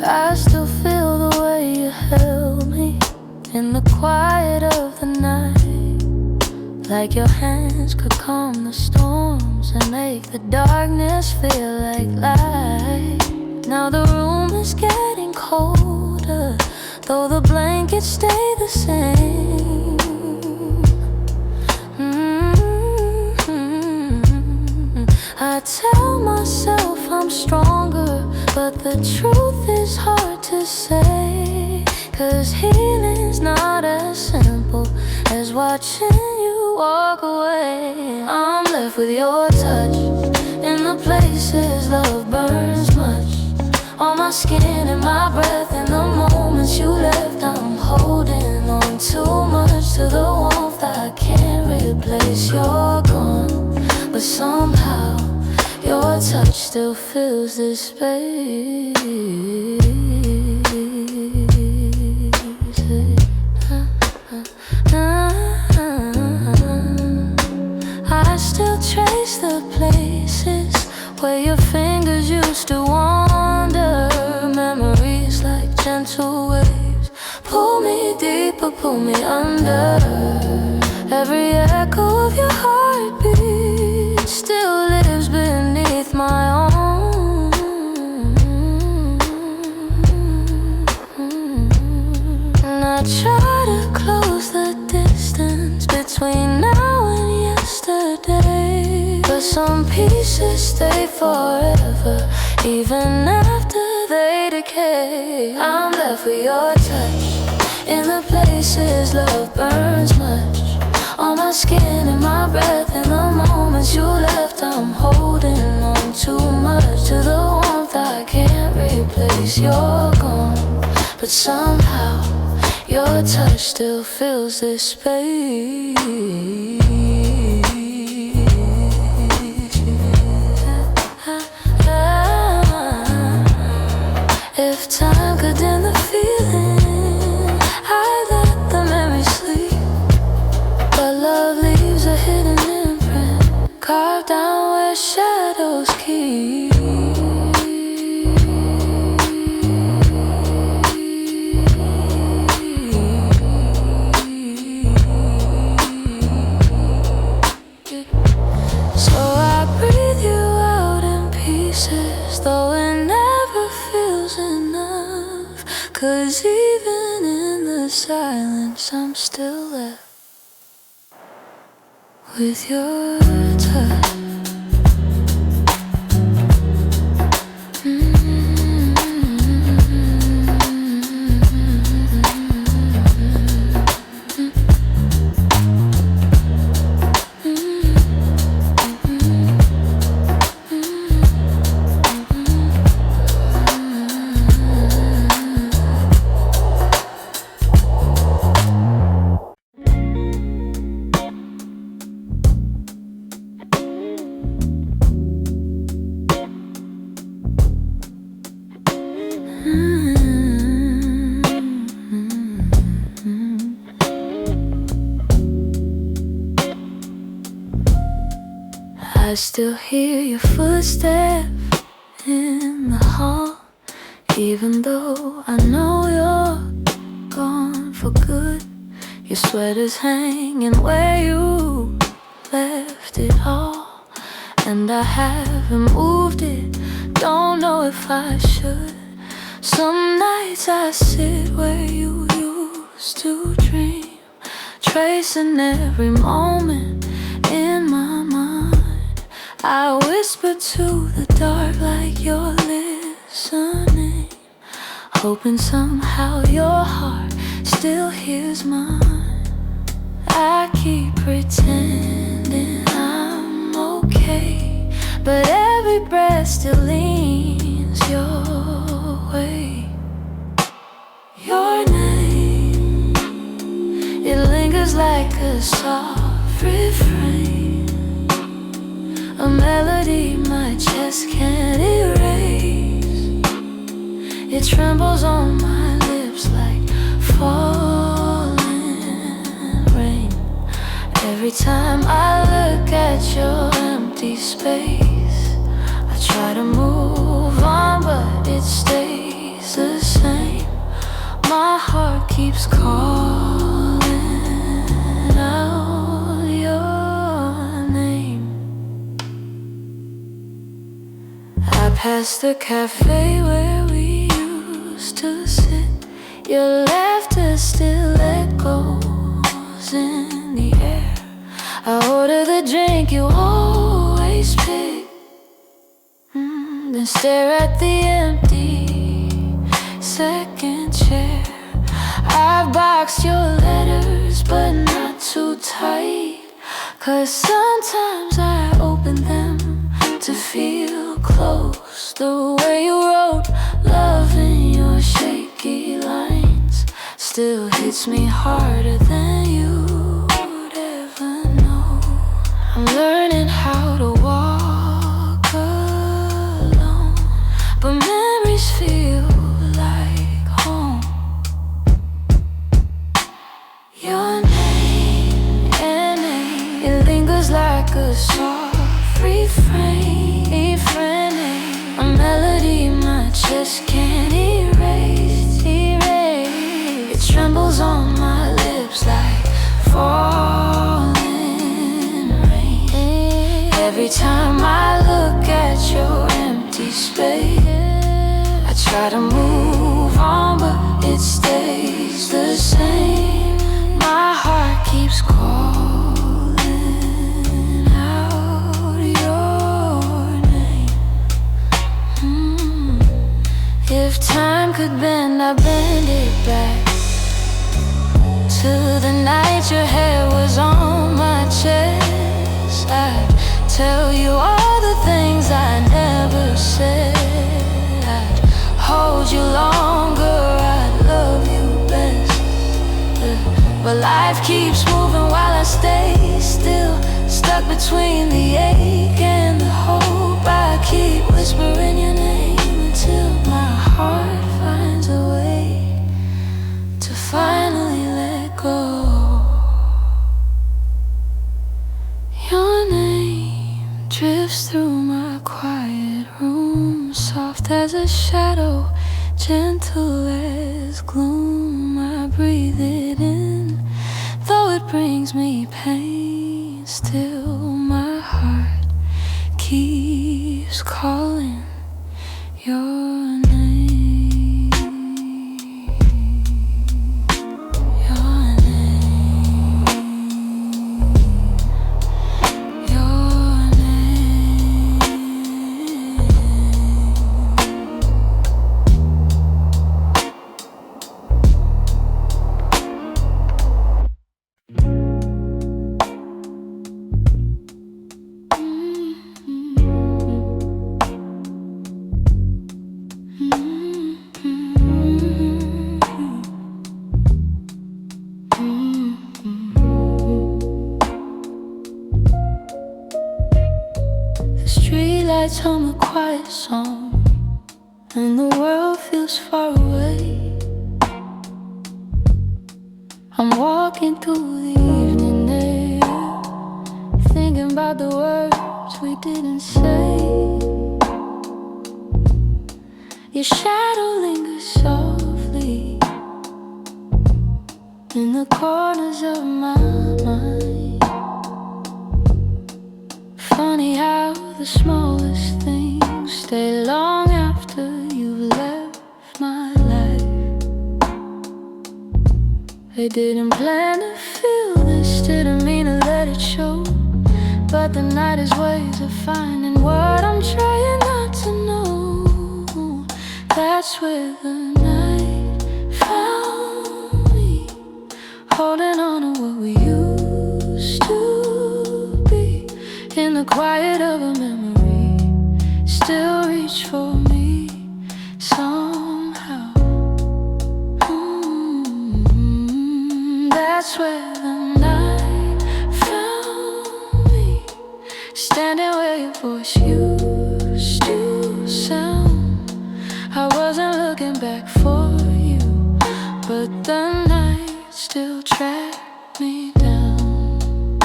I still feel the way you held me in the quiet of the night, like your hands could calm the storms and make the darkness feel like light. Now the room is getting colder, though the blankets stay the same. I tell myself I'm stronger, but the truth is hard to say. 'Cause healing's not as simple as watching you walk away. I'm left with your touch in the places love burns much, on my skin and my breath. In the moments you left, I'm holding on too much to the warmth I can't replace. You're gone, but somehow your touch still fills this space. I still trace the places where your fingers used to wander. Memories like gentle waves pull me deeper, pull me under. Every echo of your heartbeat still lives beneath my own. And I try to close the distance between now and yesterday, but some pieces stay forever, even after they decay. I'm left with your touch in the places love burns much, on my skin and my breath. In the moments you left, I'm holding on too much to the warmth I can't replace. You're gone, but somehow your touch still fills this space. If time could dim the feeling, I'd let the memory sleep. But love leaves a hidden imprint, carved down where shadows keep. So I breathe you out in pieces, though it never feels enough. 'Cause even in the silence, I'm still left with your touch. I still hear your footsteps in the hall, even though I know you're gone for good. Your sweater's hanging where you left it all, and I haven't moved it, don't know if I should. Some nights I sit where you used to dream, tracing every moment in my mind. I whisper to the dark like you're listening, hoping somehow your heart still hears mine. I keep pretending I'm okay, but every breath still leans your way. Your name, it lingers like a soft refrain, a melody my chest can't erase. It trembles on my lips like falling rain. Every time I look at your empty space, I try to move on, but it stays the same. My heart keeps calling out your name. I pass the cafe where we used to sit. Your laughter still echoes in the air. I order the drink you always pick, then stare at the empty second chair. I've boxed your letters, but not too tight, 'cause sometimes I open them to feel close. The way you wrote love in your shaky lines still hits me harder than you'd ever know. I'm learning how to walk alone, but memories feel like home. Your name, it lingers like a soft refrain, a melody my chest can't erase. It trembles on my lips like falling rain. Every time I look at your empty space, I try to move on, but it stays the same. My heart keeps calling out your name. If time could bend, I'd bend it back to the night your hair was on my chest. I'd tell you all the things I never said. I'd hold you longer, I'd love you best. But life keeps moving while I stay still, stuck between the ache and the hope. I keep whispering your name until my heart finds a way to finally let go. Your name drifts through my quiet room, soft as a shadow, gentle as gloom. I breathe it in, though it brings me pain. Still my heart keeps calling your name. Your name. Your name. The streetlights hum a quiet song, and the world feels far away. I'm walking through the evening air, thinking about the words words we didn't say. Your shadow lingers softly in the corners of my mind. Funny how the smallest things stay long after you've left my life. I didn't plan to feel this, didn't mean to let it show, but the night is ways of finding what I'm trying not to know. That's where the night found me, holding on to what we used to be. In the quiet of a memory, still reach for me somehow. That's where the night found me, standing where your voice used to sound. I wasn't looking back for you, but the night still tracked me down.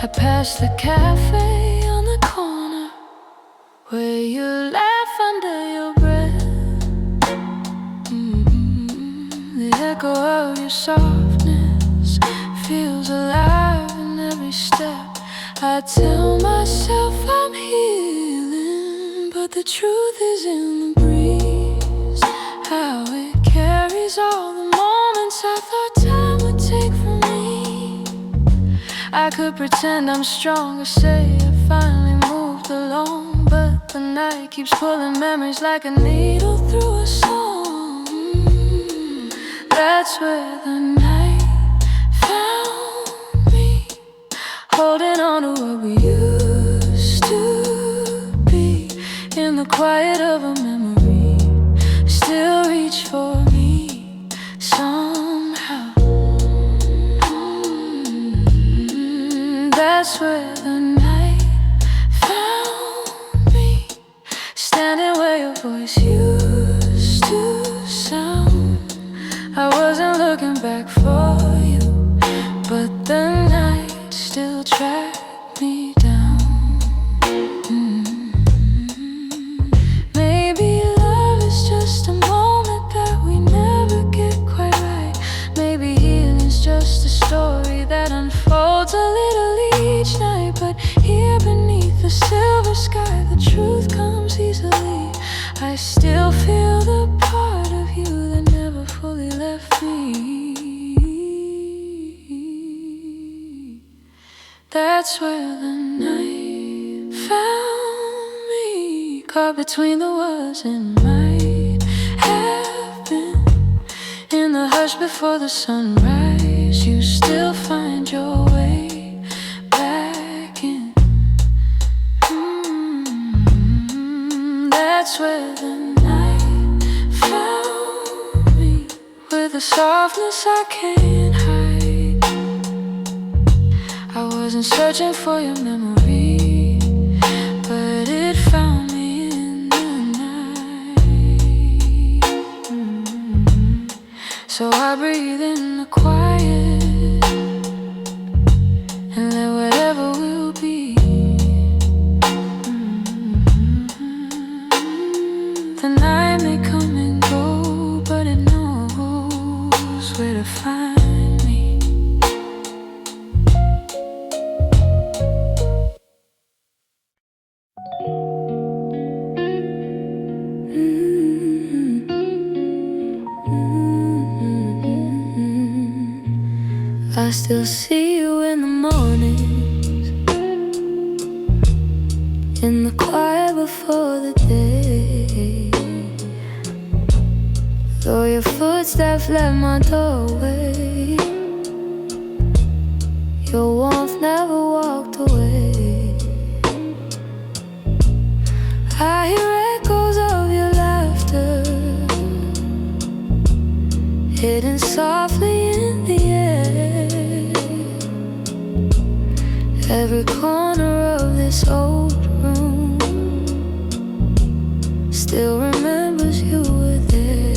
I passed the cafe on the corner where you laugh under your breath. The echo of your softness feels alive in every step. I tell myself I'm healing, but the truth is in the breeze, how it carries all the moments I thought time would take from me. I could pretend I'm strong or say I finally moved along, but the night keeps pulling memories like a needle through a song. That's where the night found me, holding on to what we used to be. In the quiet of a memory, still reach for me somehow. That's where the night found me, standing where your voice used to sound. I wasn't looking back for you, but the night still tracked me down. Maybe love is just a moment that we never get quite right. Maybe healing's just a story that unfolds a little each night. But here beneath the silver sky, the truth comes easily. I still feel the part of you that never fully left me. That's where the night found me, caught between the was and might have been. In the hush before the sunrise, you still find your way back in. That's where the night found me, with a softness I can't hide. I wasn't searching for your memory, but it found me in the night. So I breathe in the quiet and let whatever will be. The night may come and go, but it knows where to find me. I still see you in the mornings, in the quiet before the day. Though your footsteps left my doorway, your warmth never walked away. I hear echoes of your laughter, hidden softly in the air. Every corner of this old room still remembers you were there.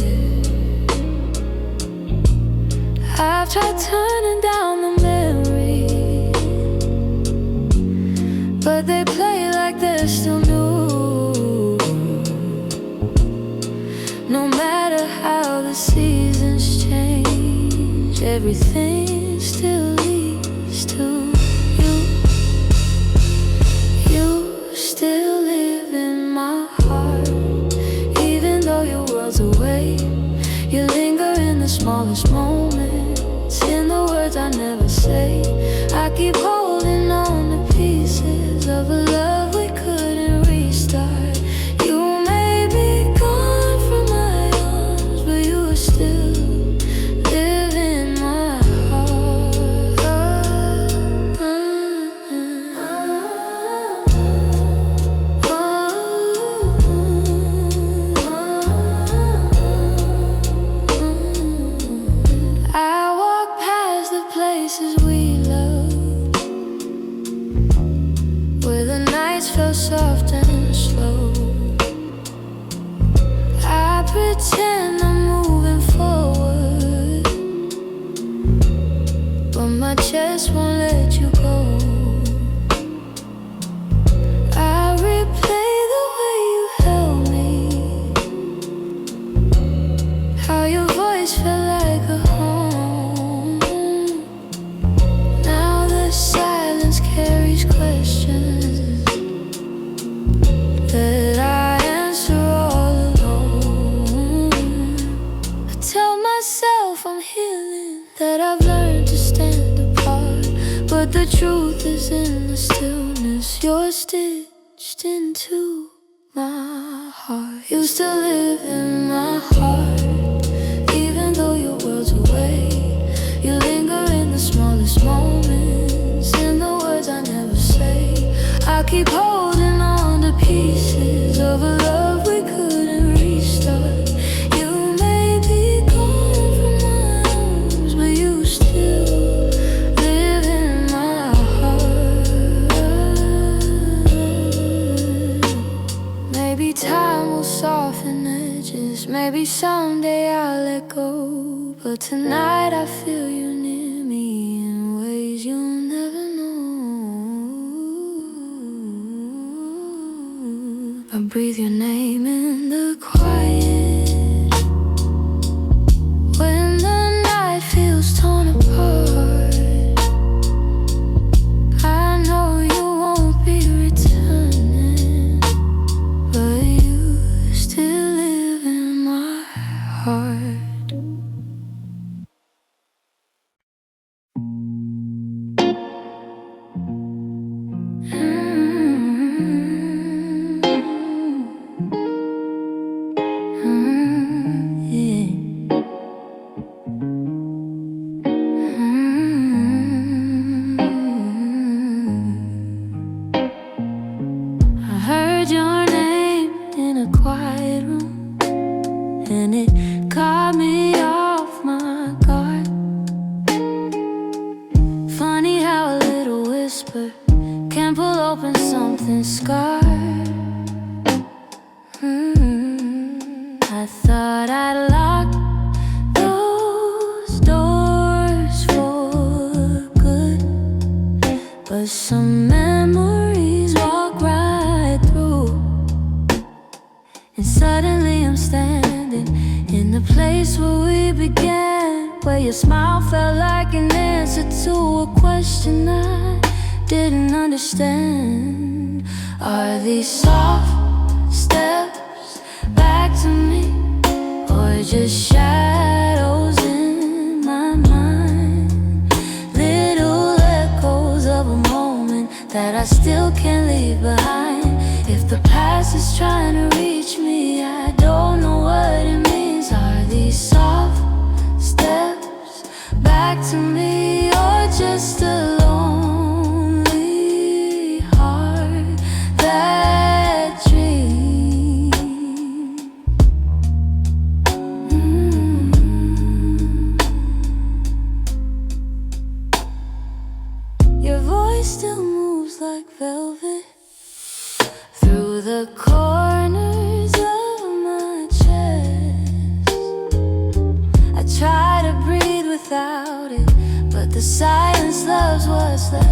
I've tried turning down the memory, but they play like they're still new. No matter how the seasons change, everything still leads to you. You still live in my heart, even though your world's away. You linger in the smallest moments, in the words I never say. I keep holding on to pieces of a love we couldn't restart. You may be gone from my arms, but you still live in my heart. I walk past the places we love, where the nights felt soft and slow. I pretend I'm moving forward, but my chest won't let you go. I replay the way you held me, how your voice felt like a home. Now the silence carries questions that I answer all alone. I tell myself I'm healing, that I've learned to stand apart, but the truth is in the stillness. You're stitched into my heart. You still live in my heart, even though your world's away. You linger in the smallest moments, in the words I never say. I keep holding on to pieces of a love we couldn't restart. You may be gone from my arms, but you still live in my heart. Maybe time will soften edges, maybe someday I'll let go, but tonight I feel you near me in ways you'll never know. I breathe your name in the quiet, when the night feels torn apart. I know you won't be returning, but you still live in my heart. I heard your name in a quiet room, and it caught me off my guard. Funny how a little whisper can pull open something scarred. I thought I'd lock those doors for good, but some memories walk right through, and suddenly I'm standing in the place where we began, where your smile felt like an answer to a question I didn't understand. Are these soft steps back to me, or just shadows in my mind? Little echoes of a moment that I still can't leave behind. If the past is trying to reach me, I don't know what it means. Are these soft steps back to me, or just a lonely heart that dreams? Your voice still moves like velvet through the corners of my chest. I try to breathe without it, but the silence loves what's left.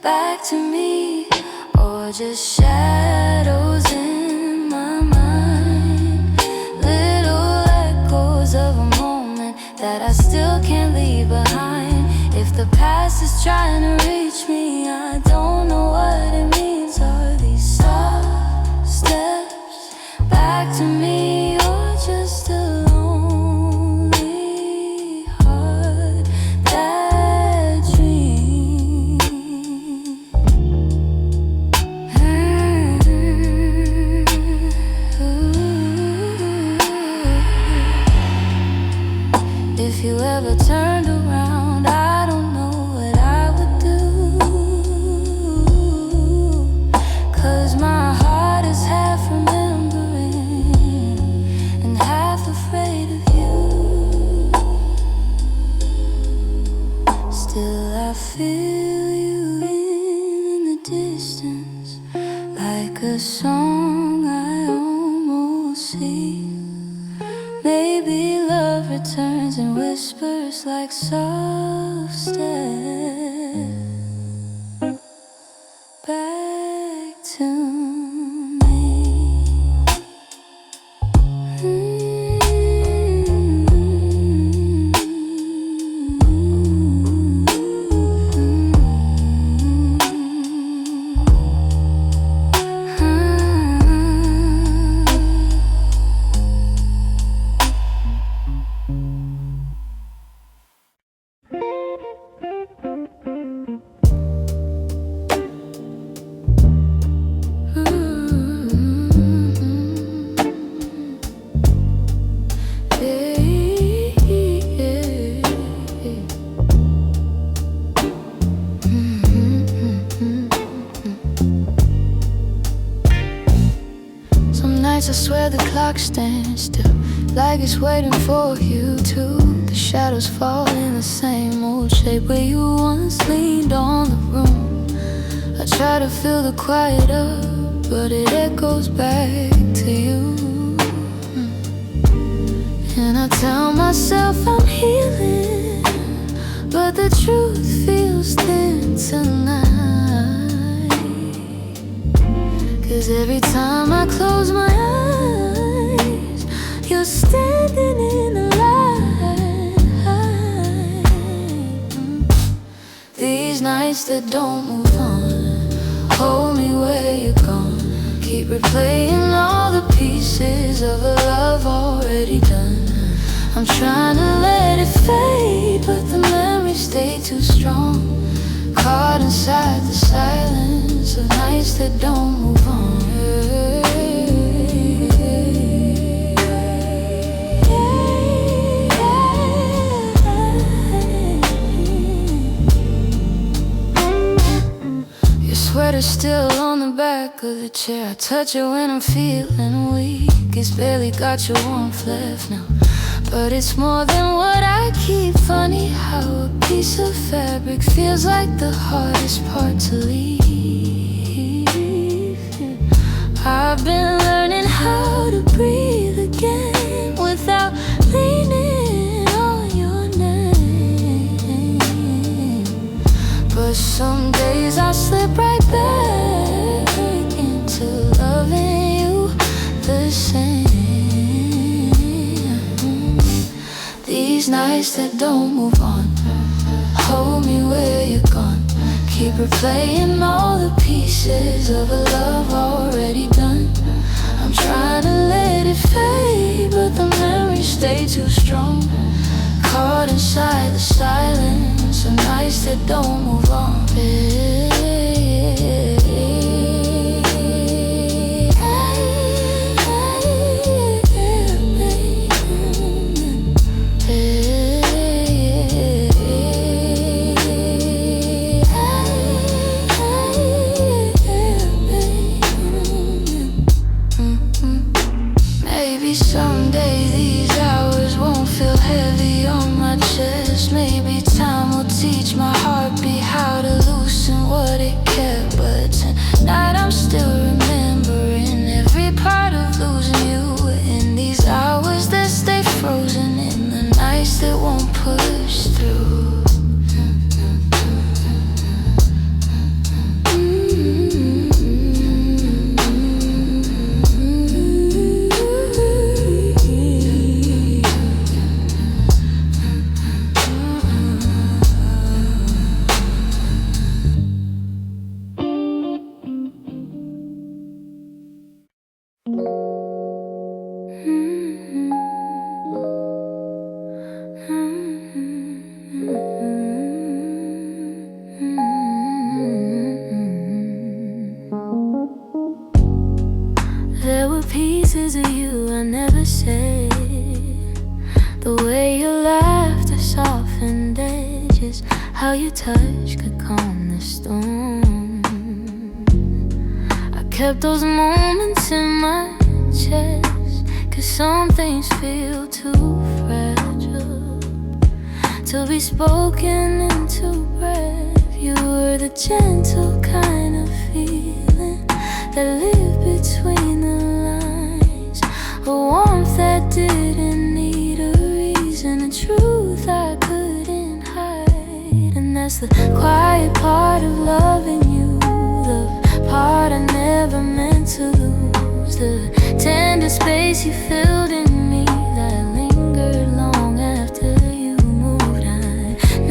back to me, or just shadows in my mind. Little echoes of a moment that I still can't leave behind. If the past is trying to reach me, I don't know what it means. Are these soft steps back to me, or just a lonely heart that dreams? If you ever turned around, I don't know what I would do, 'cause my heart is half remembering and half afraid of you. Still I feel you in the distance, like a song I almost see. Maybe love returns and whispers like soft steps back to me. I swear the clock stands still, like it's waiting for you too. The shadows fall in the same old shape where you once leaned on the room. I try to fill the quiet up, but it echoes back to you. And I tell myself I'm healing, but the truth feels thin tonight. 'Cause every time I close my eyes, you're standing in the light. These nights that don't move on, hold me where you're gone. Keep replaying all the pieces of a love already done. I'm trying to let it fade, but the memories stay too strong. Caught inside the silence of nights that don't move on. Your sweater's still on the back of the chair. I touch it when I'm feeling weak. It's barely got your warmth left now, but it's more than what I keep. Funny how a piece of fabric feels like the hardest part to leave. I've been learning how to breathe again without leaning on your name. But some days I slip right back into loving you the same. These nights that don't move on, hold me where you're gone. Keep replaying all the pieces of a love already done. I'm trying to let it fade, but the memories stay too strong. Caught inside the silence of nights that don't move on. Someday these hours won't feel heavy on my chest. Maybe time will teach my heartbeat how to I say. The way your laughter softened edges, how your touch could calm the storm. I kept those moments in my chest, 'cause some things feel too fragile to be spoken into breath. You were the gentle kind of feeling that lived between the lines, a warmth that didn't need a reason, a truth I couldn't hide. And that's the quiet part of loving you, the part I never meant to lose, the tender space you filled in me that lingered long after you moved. I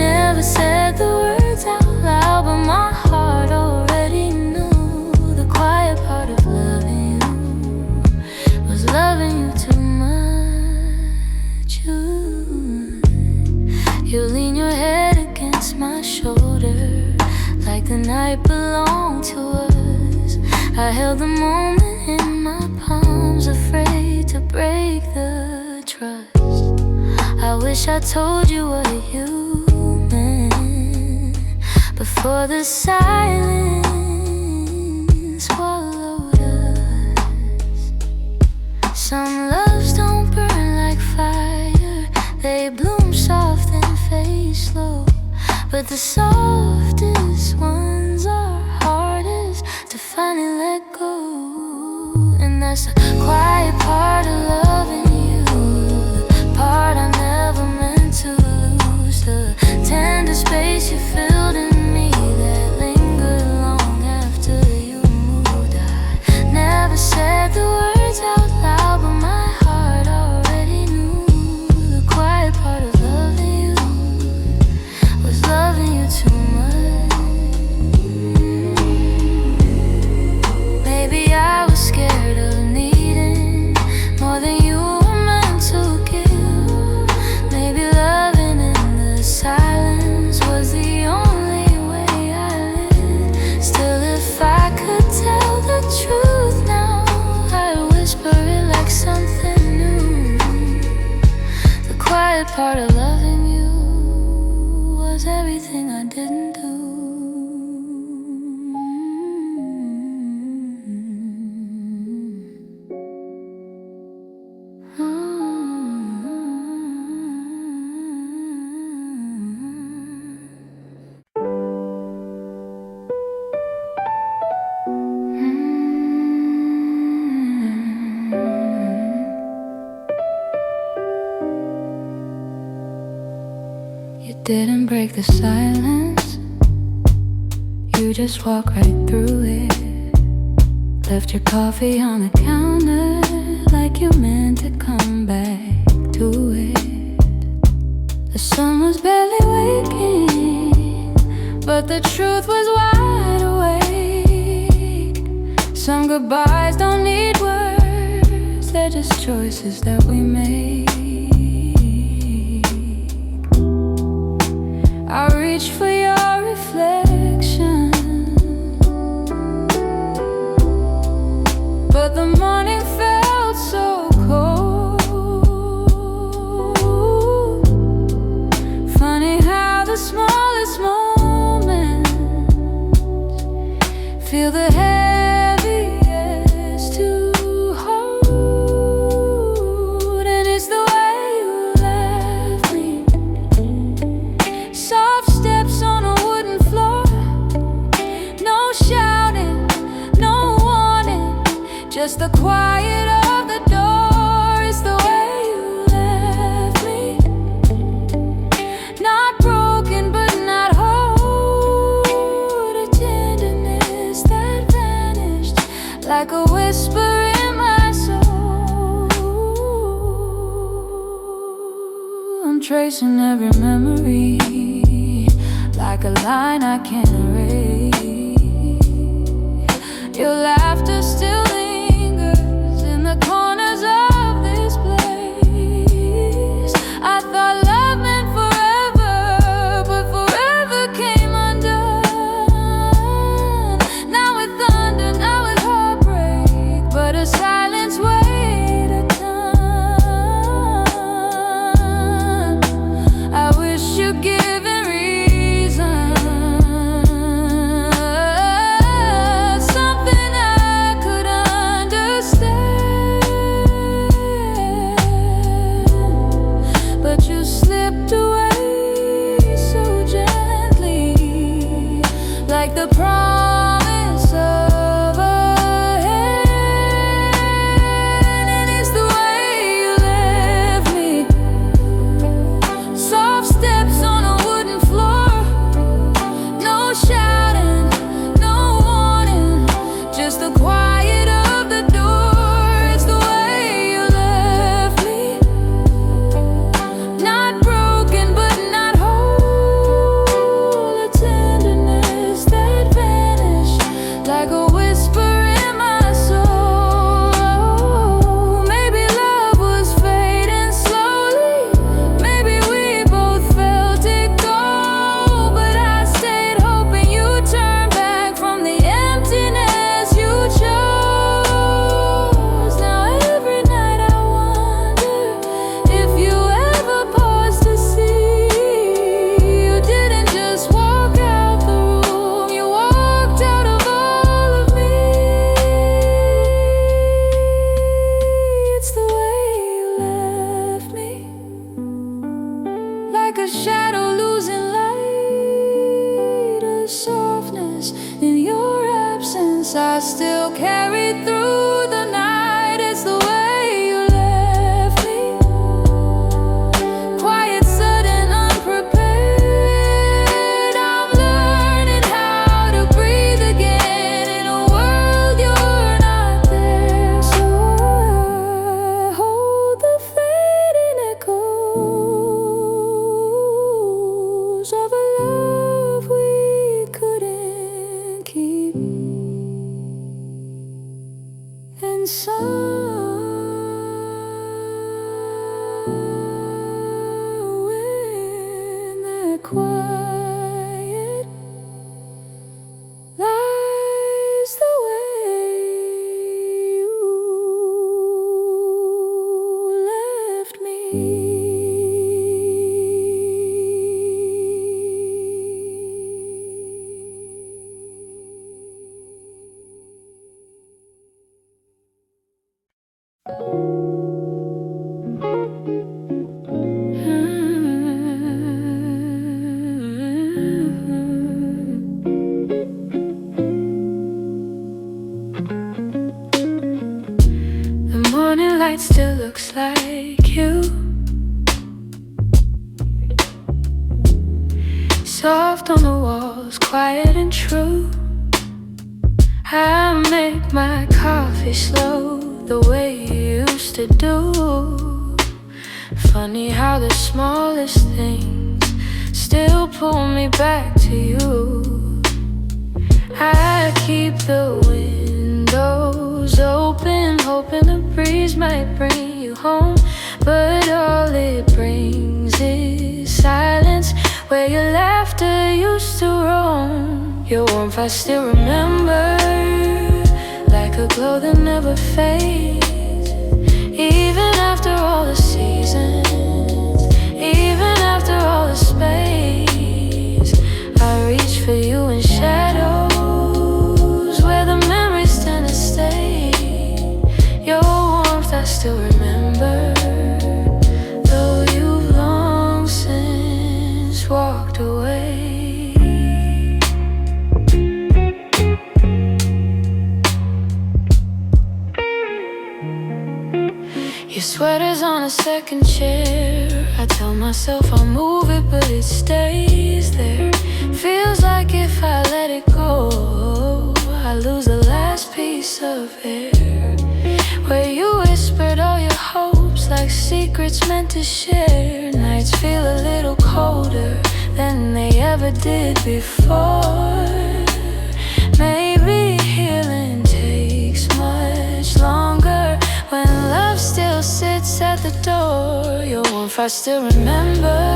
never said the words out loud, but my heart already knew. The quiet part of loving you was loving you too much. You lean your head against my shoulder like the night belonged to us. I held the moment in my palms, afraid to break the trust. I wish I told you what you meant before the silence swallowed us. Some loves don't burn like fire, they bloom soft and fade slow, but the softest ones are hardest to finally let go. And that's the quiet part of loving you, the part I never meant to lose, the tender space you filled in me that lingered long after you moved. I never said the words out loud, but my heart already knew. The quiet part of loving you was loving you too much. Maybe I was scared of needing more than you were meant to give. Maybe loving in the silence was the only way I lived. Still, if I could tell the truth now, I'd whisper it like something new. The quiet part of loving you was everything I didn't do. You didn't break the silence, you just walked right through it. Left your coffee on the counter like you meant to come back to it. The sun was barely waking, but the truth was wide awake. Some goodbyes don't need words, they're just choices that we make. I reach for your reflection, but the morning felt so cold. Funny how the smallest moments feel the heaviest to hold. And it's the way you left me, soft steps on a wooden floor, no shouting, no warning, just the quiet of the door. It's the way you left me, not broken but not whole. A tenderness that vanished like a whisper in my soul. I'm tracing every memory like a line I can't erase. Your laughter still lingers in the corners of this place. I thought love meant forever, but forever came undone. Now with thunder, now with heartbreak, but a silence weighed a ton. like the promise of a hand. And it's the way you left me. Soft steps on a wooden floor, no shouting, no warning, just the quiet of the door. It's the way you left me. Not broken but not whole, a tenderness that vanished like a whisper in my soul. Maybe love was fading slowly, maybe we both felt it go, but I stayed hoping you'd turn back from the emptiness you chose. Now every night I wonder if you ever paused to see you didn't just walk out the room, you walked out of all of me. It's the way you left me, like a shadow losing light, a softness in your absence I still carried through the night. It's the way you left me, quiet, sudden, unprepared. I'm learning how to breathe again in a world you're not there. So I hold the fading echoes of a love we couldn't keep. And somewhere in that quiet lies the way you left me. The morning light still looks like you, soft on the walls, quiet and true. I make my coffee slow, the way you used to do. Funny how the smallest things still pull me back to you. I keep the windows open, hoping the breeze might bring you home, but all it brings is silence where your laughter used to roam. Your warmth I still remember, like a glow that never fades. Even after all the seasons, even after all the space, I reach for you in shadows where the memories tend to stay. Your warmth I still remember, though you've long since walked away. Your sweater's on a second chair. I tell myself I'll move it, but it stays there. Feels like if I let it go, I lose the last piece of air. Where you whispered all your hopes like secrets meant to share. Nights feel a little colder than they ever did before. Maybe healing takes much longer when love still sits at the door. Your warmth I still remember,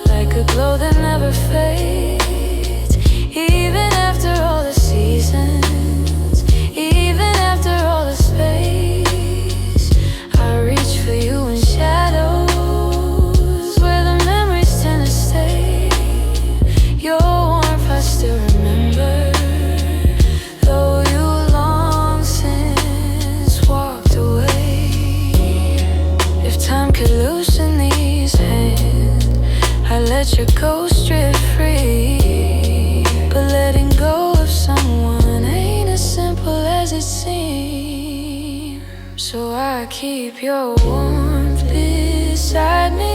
like a glow that never fades. Even after all the seasons, even after all the space, I reach for you in shadows where the memories tend to stay. Your warmth I still remember, though you long since walked away. If time could loosen these hands, I let your ghost drift free, but let keep your warmth beside me.